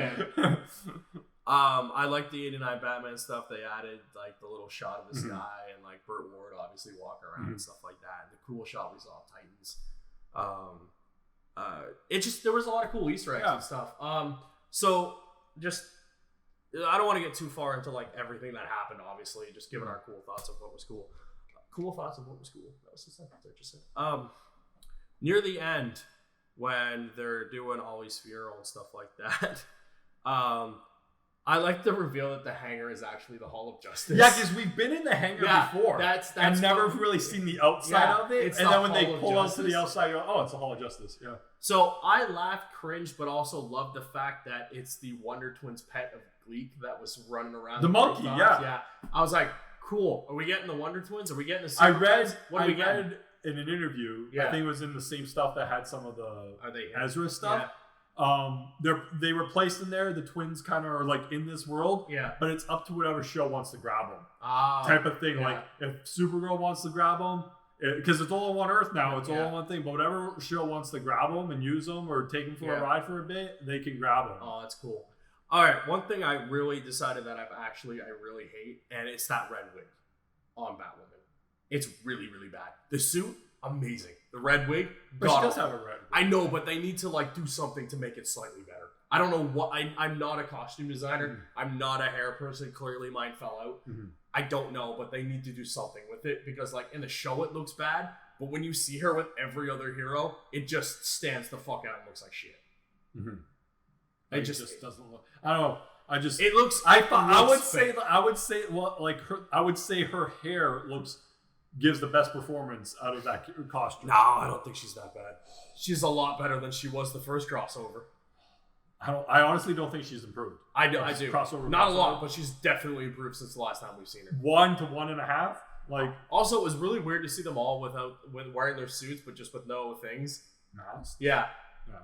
I like the 89 Batman stuff. They added like the little shot of the sky and like Burt Ward obviously walking around and stuff like that. And the cool shot we saw of Titans. There was a lot of cool Easter eggs and stuff. So just I don't want to get too far into like everything that happened, obviously, just giving our cool thoughts of what was cool. Cool thoughts of what was cool. That was the sentence I just said. Near the end, when they're doing Ollie's funeral and stuff like that, I like the reveal that the hangar is actually the Hall of Justice. Yeah, because we've been in the hangar before. That's and never really seen the outside of it. And then when they pull out to the outside, you're like, oh, it's the Hall of Justice. Yeah. So I laughed, cringed, but also loved the fact that it's the Wonder Twins pet of Gleek that was running around. The monkey, yeah. I was like, cool. Are we getting the Wonder Twins? Are we getting the I read in an interview, I think it was in the same stuff that had some of the Ezra stuff. Yeah. They were placed in there. The twins kind of are like in this world, but it's up to whatever show wants to grab them, type of thing. Like if Supergirl wants to grab them, because it's all on one Earth now, it's all on one thing. But whatever show wants to grab them and use them or take them for a ride for a bit, they can grab them. Oh, that's cool. All right, one thing I really decided that I really hate, and it's that red wig on Batwoman. It's really, really bad. The suit, amazing. The red wig, but she does have a red wig. I know, but they need to like do something to make it slightly better. I don't know what. I'm not a costume designer. I'm not a hair person. Clearly, mine fell out. I don't know, but they need to do something with it because, like in the show, it looks bad. But when you see her with every other hero, it just stands the fuck out and looks like shit. It just doesn't look. I don't know. It looks. I would say her hair gives the best performance out of that costume. No, I don't think she's that bad. She's a lot better than she was the first crossover. I honestly don't think she's improved. I do. Not a lot, but she's definitely improved since the last time we've seen her. 1 to 1.5. Like also, it was really weird to see them all with wearing their suits, but just with no things. Yeah.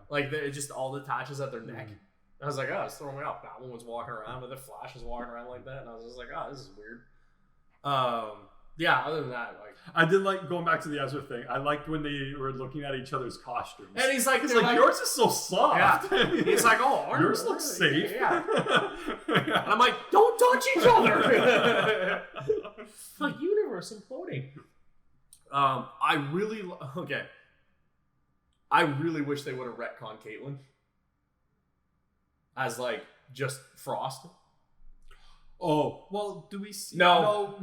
Like it just all attaches at their neck. I was like, oh, it's throwing me off. Batman was walking around with the Flash was walking around like that, and I was just like, oh, this is weird. Yeah, other than that, like I did like going back to the Ezra thing. I liked when they were looking at each other's costumes. And he's like yours is so soft. Yeah. He's like, oh, yours looks safe. Yeah. And I'm like, don't touch each other. The universe imploding. I really wish they would have retconned Caitlyn as like just Frost. Oh, well, do we see? No,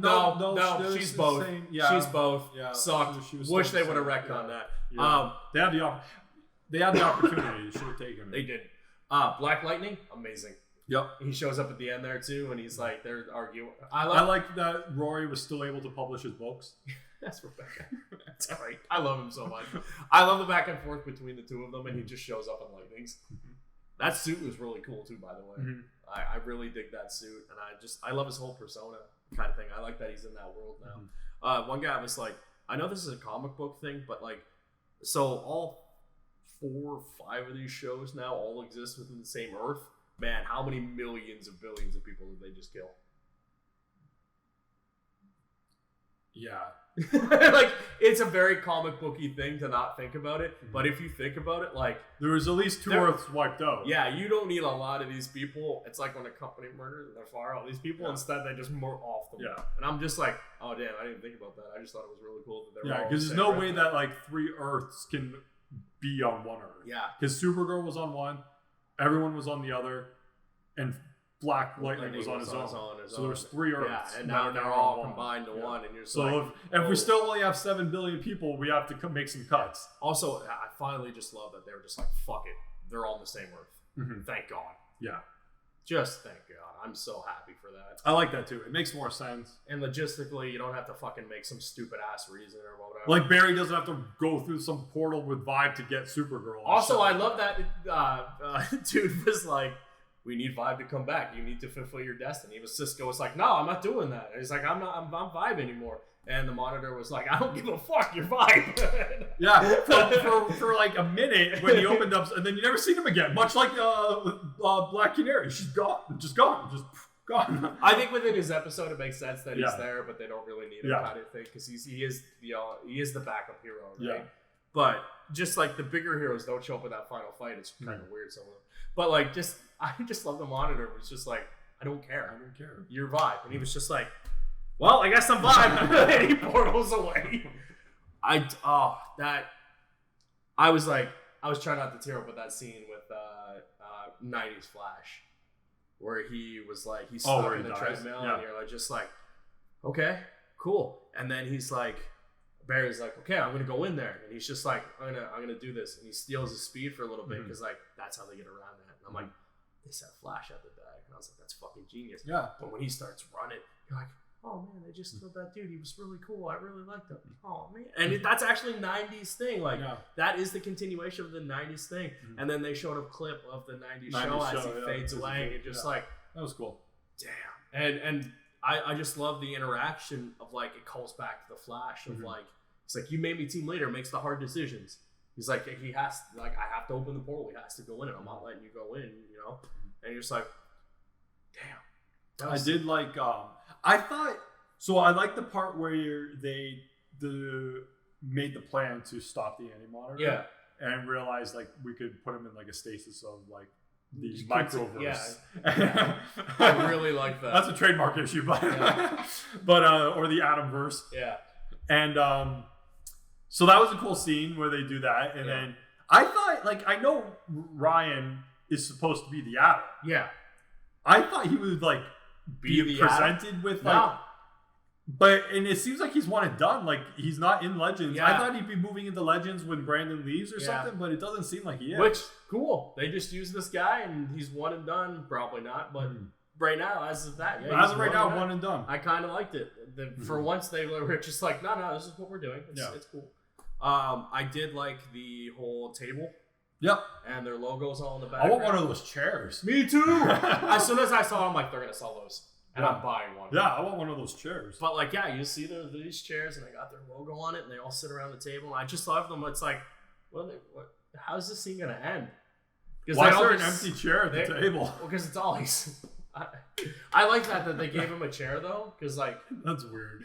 she's both. She's both. Yeah, sucked. Wish they would have retconned that. Yeah. They had the opportunity. They should have taken it. They did. Black Lightning, amazing. Yep. He shows up at the end there too, and he's like, they're arguing. I like that Rory was still able to publish his books. That's Rebecca. That's great. I love him so much. I love the back and forth between the two of them, and he just shows up in Lightnings. That suit was really cool too, by the way. I really dig that suit, and I love his whole persona kind of thing. I like that he's in that world now. One guy was like, I know this is a comic book thing, but like, so all 4 or 5 of these shows now all exist within the same Earth. Man, how many millions of billions of people did they just kill? Yeah. Like, it's a very comic booky thing to not think about it, but if you think about it, like, there was at least 2 Earths wiped out. Yeah, you don't need a lot of these people. It's like when a company murders and they fire all these people, instead they just murder off them. Yeah. And I'm just like, oh damn, I didn't think about that. I just thought it was really cool that they were all because there's no way that like 3 Earths can be on one Earth. Yeah. Because Supergirl was on one, everyone was on the other, and Black Lightning was on his own. So there's 3 Earths. Yeah, and now they're all combined to one. And you're so if we still only have 7 billion people, we have to make some cuts. Also, I finally just love that they were just like, fuck it. They're all on the same Earth. Thank God. Yeah. Just thank God. I'm so happy for that. I like that too. It makes more sense. And logistically, you don't have to fucking make some stupid ass reason or whatever. Like Barry doesn't have to go through some portal with Vibe to get Supergirl. Also, I love that dude was like, we need Vibe to come back. You need to fulfill your destiny. But Cisco was like, no, I'm not doing that. And he's like, I'm Vibe anymore. And the Monitor was like, I don't give a fuck, you're Vibe. Yeah, for like a minute when he opened up, and then you never seen him again. Much like Black Canary, she's gone, just gone. I think within his episode, it makes sense that he's there, but they don't really need him kind of thing because he is the backup hero, right? Yeah. But just like the bigger heroes don't show up in that final fight, it's kind of weird. Some of them, but like I just love the Monitor. It was just like, I don't care. You're Vibe, and he was just like, well, I guess I'm Vibe. And he portals away. I was trying not to tear up with that scene with 90s Flash, where he was like, he's stuck in the treadmill, and you're like, just like, okay, cool. And then he's like, Barry's like, okay, I'm gonna go in there, and he's just like, I'm gonna do this, and he steals his speed for a little bit because like that's how they get around that. And I'm like, they set Flash out the bag, and I was like, that's fucking genius. Yeah. But when he starts running, you're like, oh man, they just killed that dude. He was really cool. I really liked him. Oh man, and that's actually 90s thing. Like that is the continuation of the 90s thing. And then they showed a clip of the 90s show as he fades away, and just like that was cool. Damn. And I just love the interaction of like it calls back to the Flash of like it's like, you made me team leader, makes the hard decisions. He's like, he has like, I have to open the portal. He has to go in, and I'm not letting you go in. And you're just like, damn. I did like. I thought so. I like the part where they made the plan to stop the Anti-Monitor. Yeah, and realized like we could put him in like a stasis of like the microverse. Yeah, I really like that. That's a trademark issue, but or the Atomverse. Yeah, and so that was a cool scene where they do that, and then I thought like I know Ryan is supposed to be the Atom. Yeah, I thought he would like be presented with like, but and it seems like he's one and done. Like he's not in Legends. I thought he'd be moving into Legends when Brandon leaves or something, but it doesn't seem like he is. Which cool. They just use this guy and he's one and done. Probably not, but right now, as of that, as of right now, one and done. I kind of liked it. For once, they were just like, no, this is what we're doing. It's cool. I did like the whole table. Yep. And their logos all in the back. I want one of those chairs. Me too. As soon as I saw them, I'm like, they're going to sell those. And I'm buying one. Yeah, I want one of those chairs. But like, you see these chairs and they got their logo on it and they all sit around the table. And I just love them. It's like, how's this scene going to end? Why is there an empty chair at the table? Well, because it's always... I like that they gave him a chair though, because like that's weird.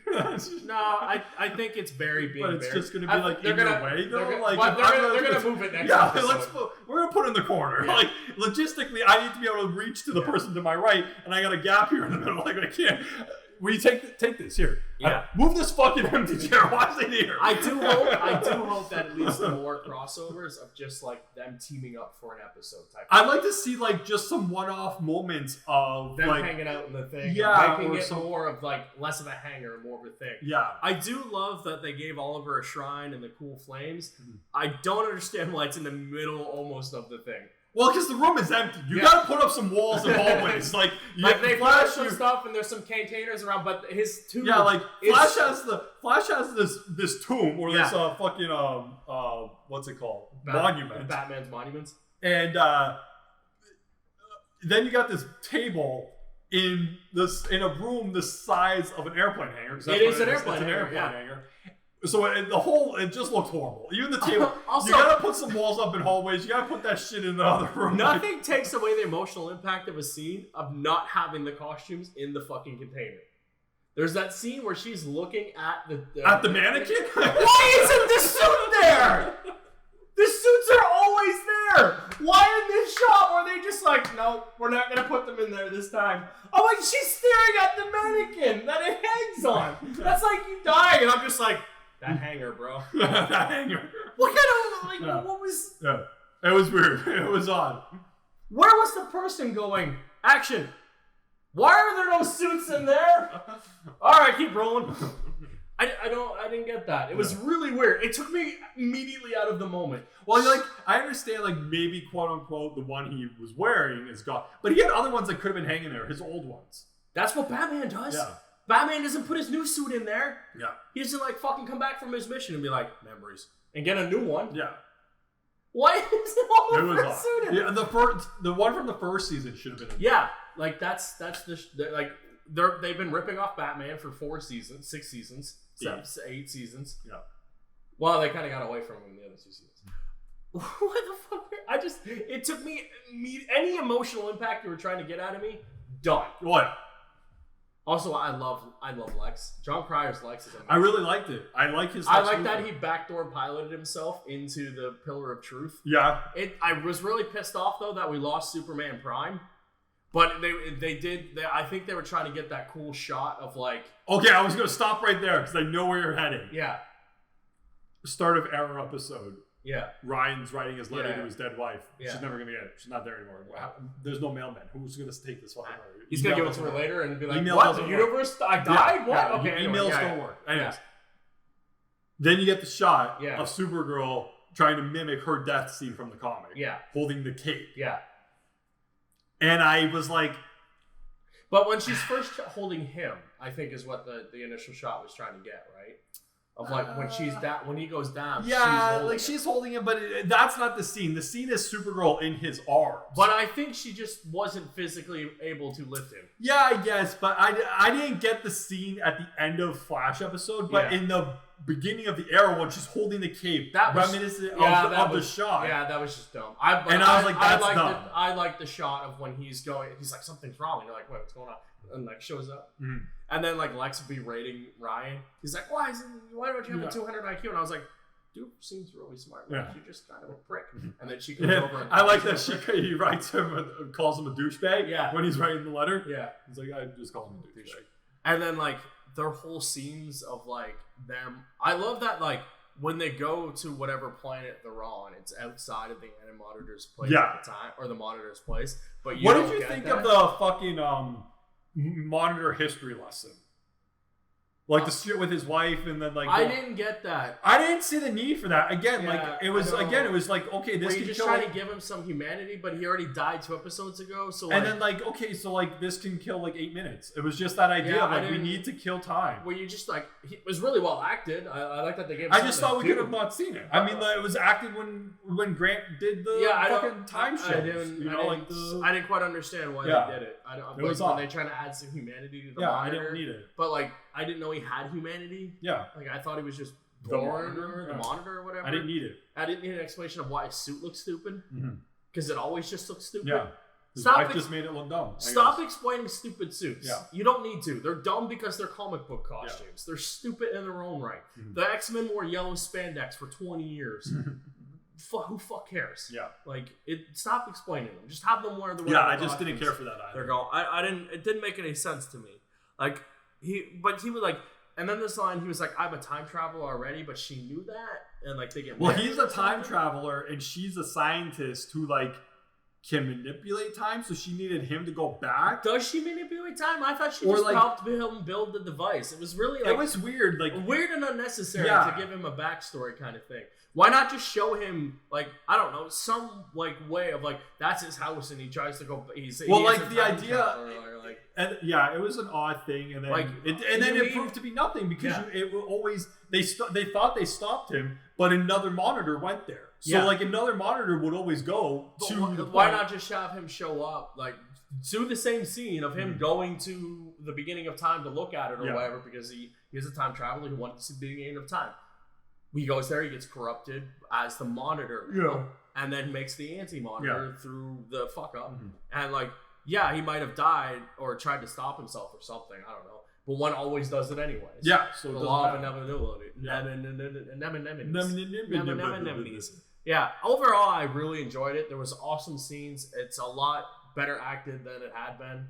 No, I think it's Barry being. But it's Barry. just gonna be like in your way though. They're gonna move it next. Yeah, we're gonna put it in the corner. Yeah. Like logistically, I need to be able to reach to the person to my right, and I got a gap here in the middle. Like I can't. Will you take this here? Yeah. Move this fucking empty chair. Why is it here? I do hope that it leads to more crossovers of just like them teaming up for an episode type. I'd like to see like just some one-off moments of them like hanging out in the thing. Yeah, making it more of like less of a hanger and more of a thing. Yeah. I do love that they gave Oliver a shrine and the cool flames. I don't understand why it's in the middle almost of the thing. Well, because the room is empty. You gotta put up some walls and hallways. Like they flash some stuff and there's some containers around, but his tomb. Yeah, like Flash has this tomb or this fucking what's it called? Monument. Batman's monuments. And then you got this table in a room the size of an airplane hangar. It is an airplane hangar. So it just looks horrible. Even the table. Also, you gotta put some walls up in hallways. You gotta put that shit in the other room. Nothing takes away the emotional impact of a scene of not having the costumes in the fucking container. There's that scene where she's looking at the mannequin. Why isn't the suit there? The suits are always there. Why in this shot were they just like, no, we're not gonna put them in there this time? I'm like, she's staring at the mannequin that it hangs on. That's like you dying, and I'm just like. That hanger, bro. That hanger. What kind of what was? Yeah, it was weird. It was odd. Where was the person going? Action. Why are there no suits in there? All right, keep rolling. I didn't get that. It was really weird. It took me immediately out of the moment. Well, like, I understand, like, maybe, quote unquote, the one he was wearing is gone. But he had other ones that could have been hanging there, his old ones. That's what Batman does. Yeah. Batman doesn't put his new suit in there. Yeah. He doesn't, like, fucking come back from his mission and be like, memories. And get a new one. Yeah. Why is it all the first suit in? Yeah, the one from the first season should have been. Yeah, like that's like they've been ripping off Batman for 6 seasons, 8 seasons. Yeah. Well, they kind of got away from him in the other 2 seasons. What the fuck? It took me any emotional impact you were trying to get out of me, done. What? Also, I love Lex. John Cryer's Lex is amazing. I really liked it. I like his. I like that he backdoor piloted himself into the Pillar of Truth. Yeah. I was really pissed off though that we lost Superman Prime, but they did. I think they were trying to get that cool shot of like. Okay, I was gonna stop right there because I know where you're heading. Yeah. Start of Arrow episode. Yeah. Ryan's writing his letter to his dead wife. Yeah. She's never gonna get it. She's not there anymore. There's no mailman. Who's gonna take this fucking letter? He's gonna give it to her later and be like, email "What? The universe? I died? Yeah, what? yeah, Okay, emails don't work." Anyways, then you get the shot of Supergirl trying to mimic her death scene from the comic. Yeah, holding the cape. Yeah, and I was like, but when she's first holding him, I think is what the initial shot was trying to get, right? Of like when when he goes down, she's holding him, but that's not the scene. The scene is Supergirl in his arms. But I think she just wasn't physically able to lift him. Yeah, I guess, but I didn't get the scene at the end of Flash episode, but in the beginning of the Arrow one, she's holding the cape, that was reminiscent of the shot. Yeah, that was just dumb. I was like, that's dumb. I like the shot of when he's like, something's wrong, and you're like, wait, what's going on? And like shows up, and then like Lex berating Ryan. He's like, why don't you have a 200 IQ? And I was like, dude seems really smart. Like, you're just kind of a prick. And then she comes over. And I like that he writes him and calls him a douchebag. Yeah. When he's writing the letter. Yeah. He's like, I just call him a douchebag. And then like their whole scenes of like them. I love that like when they go to whatever planet they're on, it's outside of the Animonitor's place at the time, or the Monitor's place. But what did you think of the fucking Monitor history lesson? Like the shit with his wife, and then like I didn't get that. I didn't see the need for that. Again, like it was like, okay, this can just trying to give him some humanity, but he already died 2 episodes ago. So and then like, okay, so like this can kill like 8 minutes. It was just that idea of like we need to kill time. Well, you just like it was really well acted. I like that they gave. I just thought we could have not seen it. I mean, it was acted when Grant did the fucking time shows. I didn't quite understand why they did it. It was when they trying to add some humanity to the monitor. I didn't need it. But like, I didn't know he had humanity. Yeah. Like, I thought he was just the monitor or whatever. I didn't need it. I didn't need an explanation of why his suit looks stupid. Because it always just looks stupid. Yeah. His wife just made it look dumb. Stop explaining stupid suits. Yeah. You don't need to. They're dumb because they're comic book costumes. Yeah. They're stupid in their own right. The X-Men wore yellow spandex for 20 years. Who fuck cares? Yeah. Like, stop explaining them. Just have them wear the I just didn't care for that either. They're going, it didn't make any sense to me. Like, he was like, and then this line, he was like, I'm a time traveler already, but she knew that, and like they get. Well, he's a time traveler, and she's a scientist who like can manipulate time, so she needed him to go back. Does she manipulate time? I thought she just helped him build the device. It was really like, it was weird, like weird and unnecessary to give him a backstory kind of thing. Why not just show him, like, I don't know, some like way of like that's his house and he tries to go. The idea, and it was an odd thing, and then like, it proved to be nothing because it will always they thought they stopped him, but another monitor went there. So like another monitor would always go to. Why not just have him show up, like do the same scene of him going to the beginning of time to look at it or whatever, because he is a time traveler who wanted to see the beginning of time. He goes there, he gets corrupted as the monitor, and then makes the anti-monitor through the fuck up. And like, he might have died or tried to stop himself or something. I don't know. But one always does it anyways. Yeah, so the law of inevitability. Yeah, overall, I really enjoyed it. There was awesome scenes. It's a lot better acted than it had been.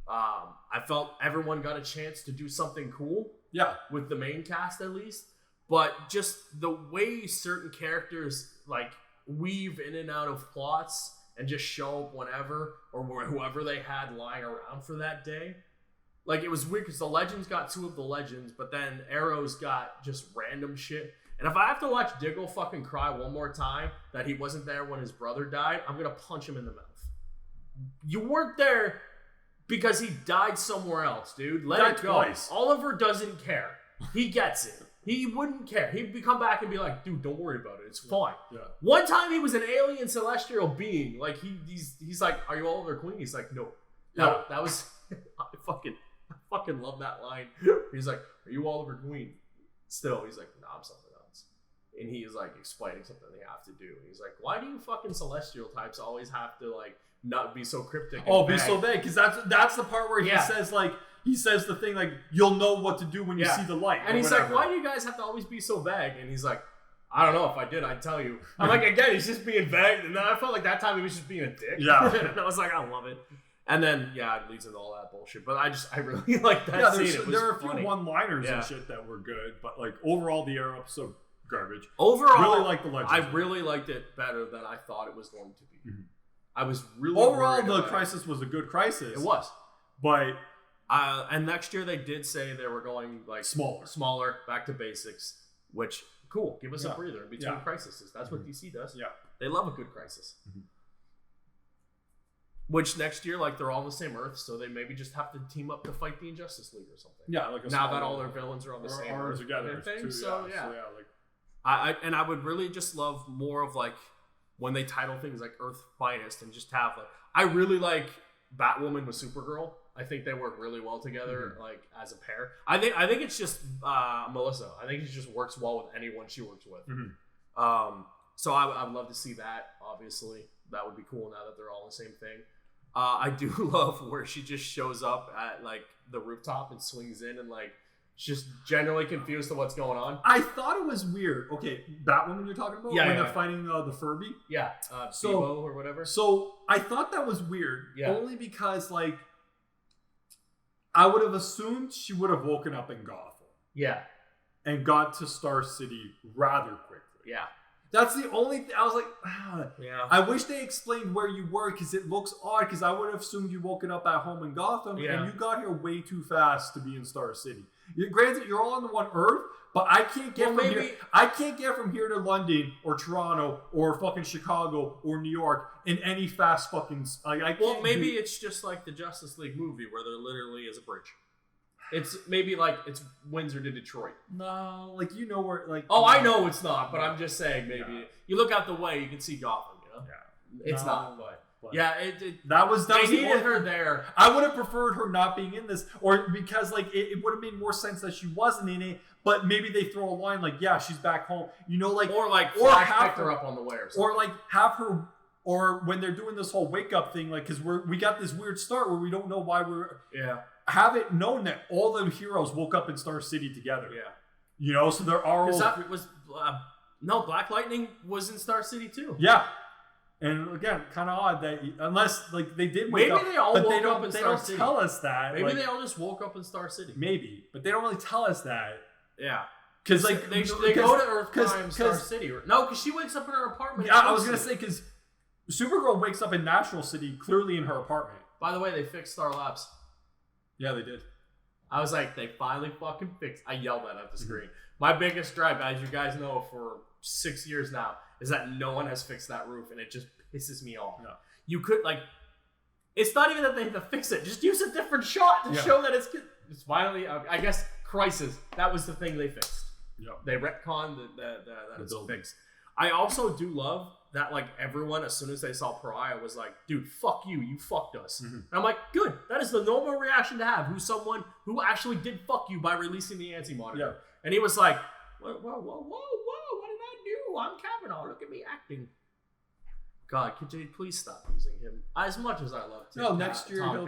I felt everyone got a chance to do something cool. Yeah, with the main cast at least. But just the way certain characters like weave in and out of plots and just show up whenever or whoever they had lying around for that day, Like, it was weird because the Legends got 2 of the Legends, but then Arrows got just random shit. And if I have to watch Diggle fucking cry one more time that he wasn't there when his brother died, I'm going to punch him in the mouth. You weren't there because he died somewhere else, dude. Let it go. Twice. Oliver doesn't care. He gets it. He wouldn't care. He'd come back and be like, dude, don't worry about it. It's fine. Yeah. One time he was an alien celestial being. Like, he's like, are you Oliver Queen? He's like, no. That was... I fucking love that line. He's like, are you Oliver Queen? Still, he's like, no, I'm something else. And he is like explaining something they have to do. And he's like, why do you fucking celestial types always have to like not be so cryptic? Be so vague, because that's the part where he says like the thing like, you'll know what to do when you see the light. And he's like, why do you guys have to always be so vague? And he's like, I don't know. If I did, I'd tell you. I'm like, again, he's just being vague. And then I felt like that time he was just being a dick. Yeah. And I was like, I love it. And then, it leads into all that bullshit. But I really like that scene. There are a few one-liners and shit that were good. But, like, overall, the Arrow episode, garbage. Overall, really liked the Legends. I really liked it better than I thought it was going to be. Mm-hmm. I was really overall, the crisis was a good crisis. It was. But... and next year, they did say they were going, like... Smaller, back to basics. Which, cool. Give us a breather in between crises. That's what DC does. Yeah. They love a good crisis. Mm-hmm. Which next year, like, they're all on the same Earth, so they maybe just have to team up to fight the Injustice League or something. Yeah, like now that all their villains are on the same Earth together. Thing, I would really just love more of like when they title things like Earth Finest and just have like, I really like Batwoman with Supergirl. I think they work really well together, like as a pair. I think it's just Melissa. I think she just works well with anyone she works with. Mm-hmm. So I'd love to see that. Obviously, that would be cool now that they're all the same thing. I do love where she just shows up at like the rooftop and swings in and like she's just generally confused to what's going on. I thought it was weird. Okay, Batwoman you're talking about? Yeah, when they're fighting the Furby? Yeah, Bebo or whatever. So I thought that was weird. Yeah. Only because like I would have assumed she would have woken up in Gotham. Yeah. And got to Star City rather quickly. Yeah. That's the only thing. I was like, I wish they explained where you were because it looks odd because I would have assumed you woken up at home in Gotham and you got here way too fast to be in Star City. Granted, you're all on the one Earth, but I can't get here. I can't get from here to London or Toronto or fucking Chicago or New York in any fast fucking. Maybe it's just like the Justice League movie where there literally is a bridge. It's maybe like it's Windsor to Detroit. No, like you know where like. Oh, I know it's not, but I'm just saying maybe you look out the way, you can see Gotham. You know, it's not, but that was they needed her there. I would have preferred her not being in this, or because like it would have made more sense that she wasn't in it. But maybe they throw a line like, "Yeah, she's back home," you know, like or have her up on the way, or like have her. Or when they're doing this whole wake up thing, like because we got this weird start where we don't know why we're have it known that all the heroes woke up in Star City together. Yeah, you know, so there are Black Lightning was in Star City too. Yeah, and again, kind of odd that unless like they did wake up, they all woke up in Star City. They don't tell us that. Maybe they all just woke up in Star City. Maybe, but they don't really tell us that. Yeah. Because like they go to Earth Prime Star City. No, because she wakes up in her apartment. Yeah, I was gonna say because Supergirl wakes up in National City, clearly in her apartment. By the way, they fixed Star Labs. Yeah, they did. I was like, they finally fucking fixed. I yelled that at the screen. My biggest gripe, as you guys know, for 6 years now, is that no one has fixed that roof, and it just pisses me off. Yeah. You could like, it's not even that they have to fix it. Just use a different shot to show that it's finally. I guess Crisis. That was the thing they fixed. Yep. They retconned that it's fixed. I also do love that like everyone, as soon as they saw Pariah, was like, dude, fuck you, you fucked us. Mm-hmm. And I'm like, good, that is the normal reaction to have. Who's someone who actually did fuck you by releasing the anti-monitor. Yeah. And he was like, whoa, what did I do? I'm Kavanaugh, look at me acting. God, could you please stop using him? As much as I love to. No, next year he'll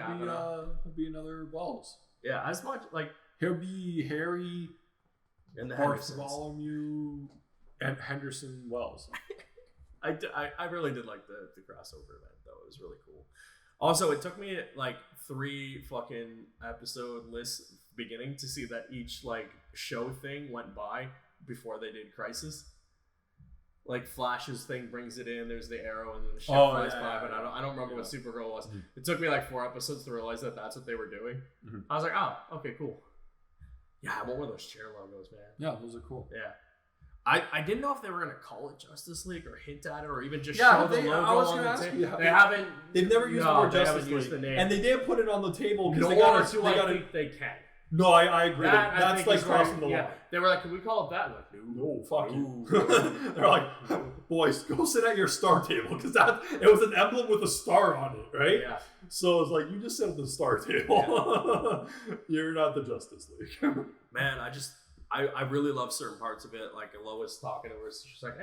be another Wells. Yeah, as much, like. He'll be Harry and the Bartholomew and Henderson Wells. I really did like the crossover event though. It was really cool. Also, it took me like 3 fucking episode lists beginning to see that each like show thing went by before they did Crisis. like Flash's thing brings it in. There's the arrow, and then the ship flies by. But I don't remember what Supergirl was. Mm-hmm. It took me like 4 episodes to realize that that's what they were doing. Mm-hmm. I was like, oh, okay, cool. Yeah, what were those chair logos, man? Yeah, those are cool. Yeah. I didn't know if they were gonna call it Justice League or hint at it or even just show the logo on the table. They've never used the word Justice League, and they didn't put it on the table because I think they can. No, I agree. That's like crossing the line. They were like, "Can we call it that?" Like, no, fuck you. They're like, "Boys, go sit at your star table," because it was an emblem with a star on it, right? Yeah. So it's like, you just sit at the star table. Yeah. You're not the Justice League. Man, I really love certain parts of it. Like Lois talking to her, she's like,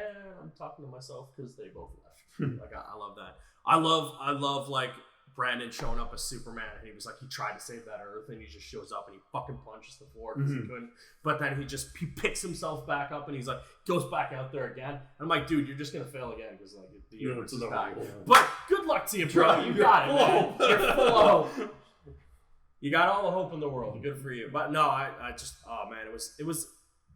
I'm talking to myself because they both left. Like I love that. I love like Brandon showing up as Superman, and he was like, he tried to save that Earth, and he just shows up and he fucking punches the floor because he couldn't. But then he picks himself back up and he's like, goes back out there again. And I'm like, dude, you're just gonna fail again because like the universe is back. But good luck to you, bro. You got it, man. You're full of hope. You got all the hope in the world. Good for you. But no, I just, oh man,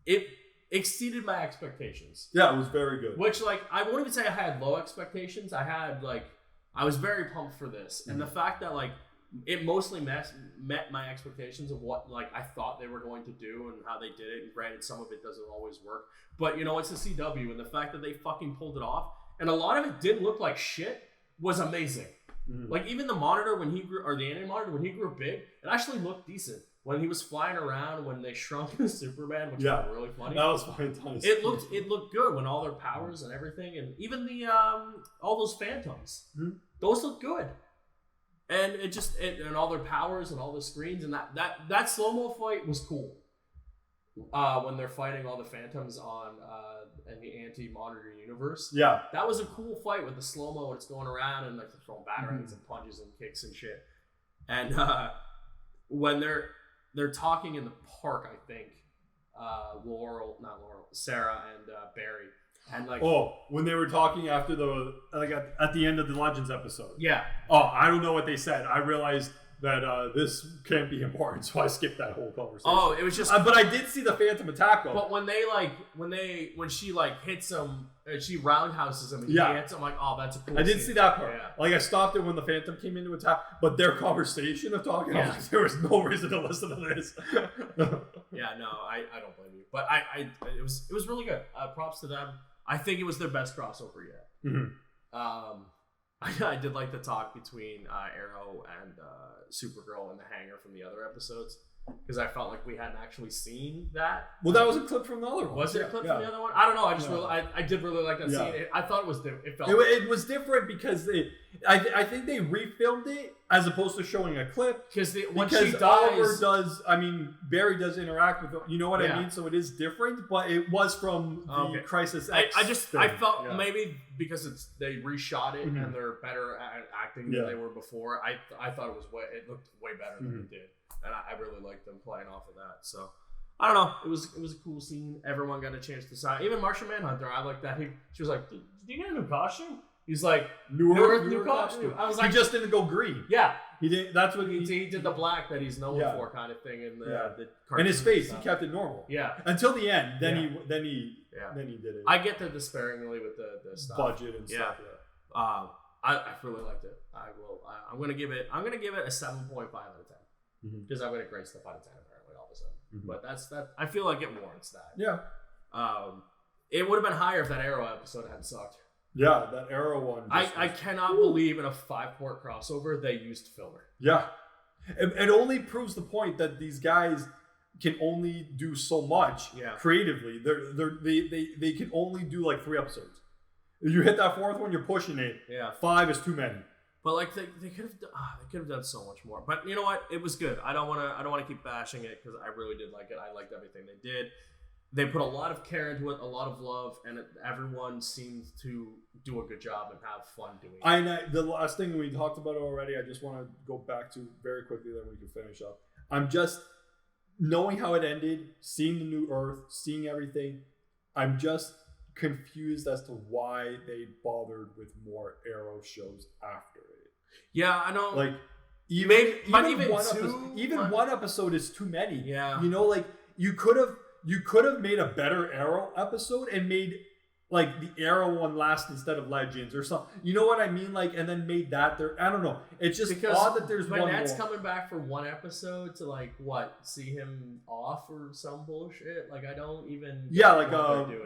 it exceeded my expectations. Yeah, it was very good. Which, like, I won't even say I had low expectations. I was very pumped for this. And the fact that, like, it mostly met my expectations of what, like, I thought they were going to do and how they did it. And granted, some of it doesn't always work. But, you know, it's a CW. And the fact that they fucking pulled it off, and a lot of it didn't look like shit, was amazing. Mm-hmm. Like, even the monitor when he grew, or the anime monitor when he grew big, it actually looked decent. When he was flying around, when they shrunk the Superman, which was really funny. That was fantastic. It looked good when all their powers and everything, and even the all those phantoms, those look good. And and all their powers and all the screens and that slow-mo fight was cool. When they're fighting all the phantoms on in the anti-monitor universe. Yeah. That was a cool fight with the slow-mo and it's going around and like they're throwing batarangs and punches and kicks and shit. And when they're talking in the park, I think, Sarah and Barry. And like, when they were talking after at the end of the Legends episode. Yeah. I don't know what they said. I realized that this can't be important, so I skipped that whole conversation. It was just. But I did see the Phantom attack him. But when she like hits him, she roundhouses him, and he hits him. Like, that's a cool. I did see that part. Yeah. Like, I stopped it when the Phantom came in to attack, but their conversation of talking, there was no reason to listen to this. Yeah, no, I don't blame you, but it was really good. Props to them. I think it was their best crossover yet. Mm-hmm. I did like the talk between Arrow and Supergirl in the hangar from the other episodes because I felt like we hadn't actually seen that. Well, that was a clip from the other one. Was it a clip from the other one? I don't know. I did really like that scene. I thought it was different. It was different because I think they refilmed it as opposed to showing a clip. Because she dies, Barry does interact with. You know what I mean? So it is different, but it was from the Crisis X. I felt maybe because they reshot it and they're better at acting than they were before. I thought it looked way better than it did, and I really liked them playing off of that. So I don't know. It was a cool scene. Everyone got a chance to sign. Even Martian Manhunter. I like that. She was like, "Did you get a new costume?" He's like, new costume. I was like, he just didn't go green. Yeah, he did. That's what he did. The black that he's known for, kind of thing. In the and his face, he kept it normal. Yeah, until the end. Then he did it. I get the despairingly with the stuff. Budget and stuff. Yeah. I really liked it. I'm gonna give it a 7.5 out of 10 because I'm gonna grace the 5 out of 10 apparently all of a sudden. But that's. I feel like it warrants that. Yeah. It would have been higher if that Arrow episode hadn't sucked. Yeah, that Arrow one. I cannot believe in a 5-part crossover they used filler. Yeah. It only proves the point that these guys can only do so much creatively. They can only do like 3 episodes. If you hit that 4th one, you're pushing it. Yeah. 5 is too many. But like they could have done so much more. But you know what? It was good. I don't want to keep bashing it because I really did like it. I liked everything they did. They put a lot of care into it, a lot of love, and everyone seemed to do a good job and have fun doing it. The last thing we talked about already, I just want to go back to very quickly, then we can finish up. I'm just knowing how it ended, seeing the new Earth, seeing everything. I'm just confused as to why they bothered with more Arrow shows after it. Yeah, I know. Like even one episode is too many. Yeah, you know, like you could have made a better Arrow episode and made like the Arrow one last instead of Legends or something. You know what I mean? Like, and then made that there. I don't know. It's just odd that there's one Matt's more. coming back for one episode to like what? See him off or some bullshit. Like I don't even. Yeah, like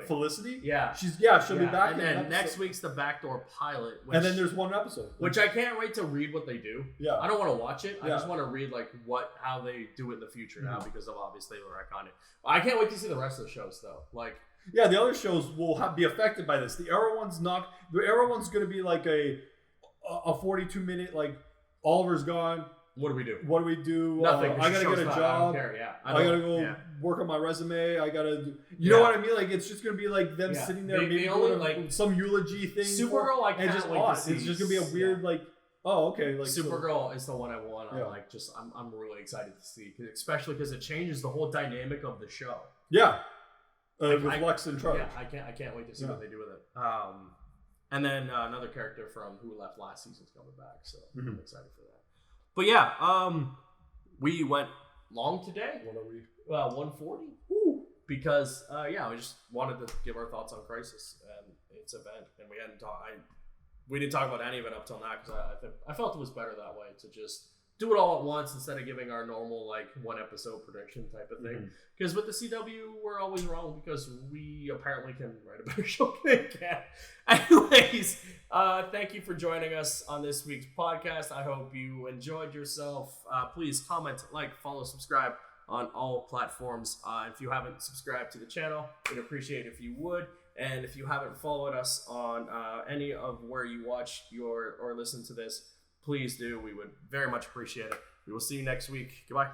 Felicity. Yeah, she'll be back. And then next week's the backdoor pilot. And then there's one episode, which I can't wait to read what they do. Yeah, I don't want to watch it. I just want to read like how they do it in the future now because of obviously they were iconic. I can't wait to see the rest of the shows though. Like. Yeah, the other shows will be affected by this. The Arrow one's not. The Arrow one's going to be like a 42-minute like Oliver's gone. What do we do? What do we do? Nothing. I gotta get a job. I don't care. Yeah. I gotta go work on my resume. I gotta. You know what I mean? Like it's just gonna be like them sitting there, maybe only like some eulogy thing. Supergirl, I can't just wait to see. It's just gonna be a weird like. Oh, okay. Like Supergirl is the one I want. I'm really excited to see, especially because it changes the whole dynamic of the show. Yeah. With Lex in charge. Yeah, I can't wait to see what they do with it. And then another character from who left last season's coming back, so I'm excited for that. But yeah, we went long today. What are we? 140. Woo! Because we just wanted to give our thoughts on Crisis and its event, and we didn't talk about any of it up till now because I felt it was better that way to just do it all at once instead of giving our normal like one episode prediction type of thing. Because with the CW, we're always wrong because we apparently can write a better show than they can. Anyways, thank you for joining us on this week's podcast. I hope you enjoyed yourself. Please comment, like, follow, subscribe on all platforms. If you haven't subscribed to the channel, we'd appreciate it if you would. And if you haven't followed us on any of where you watch or listen to this, please do. We would very much appreciate it. We will see you next week. Goodbye.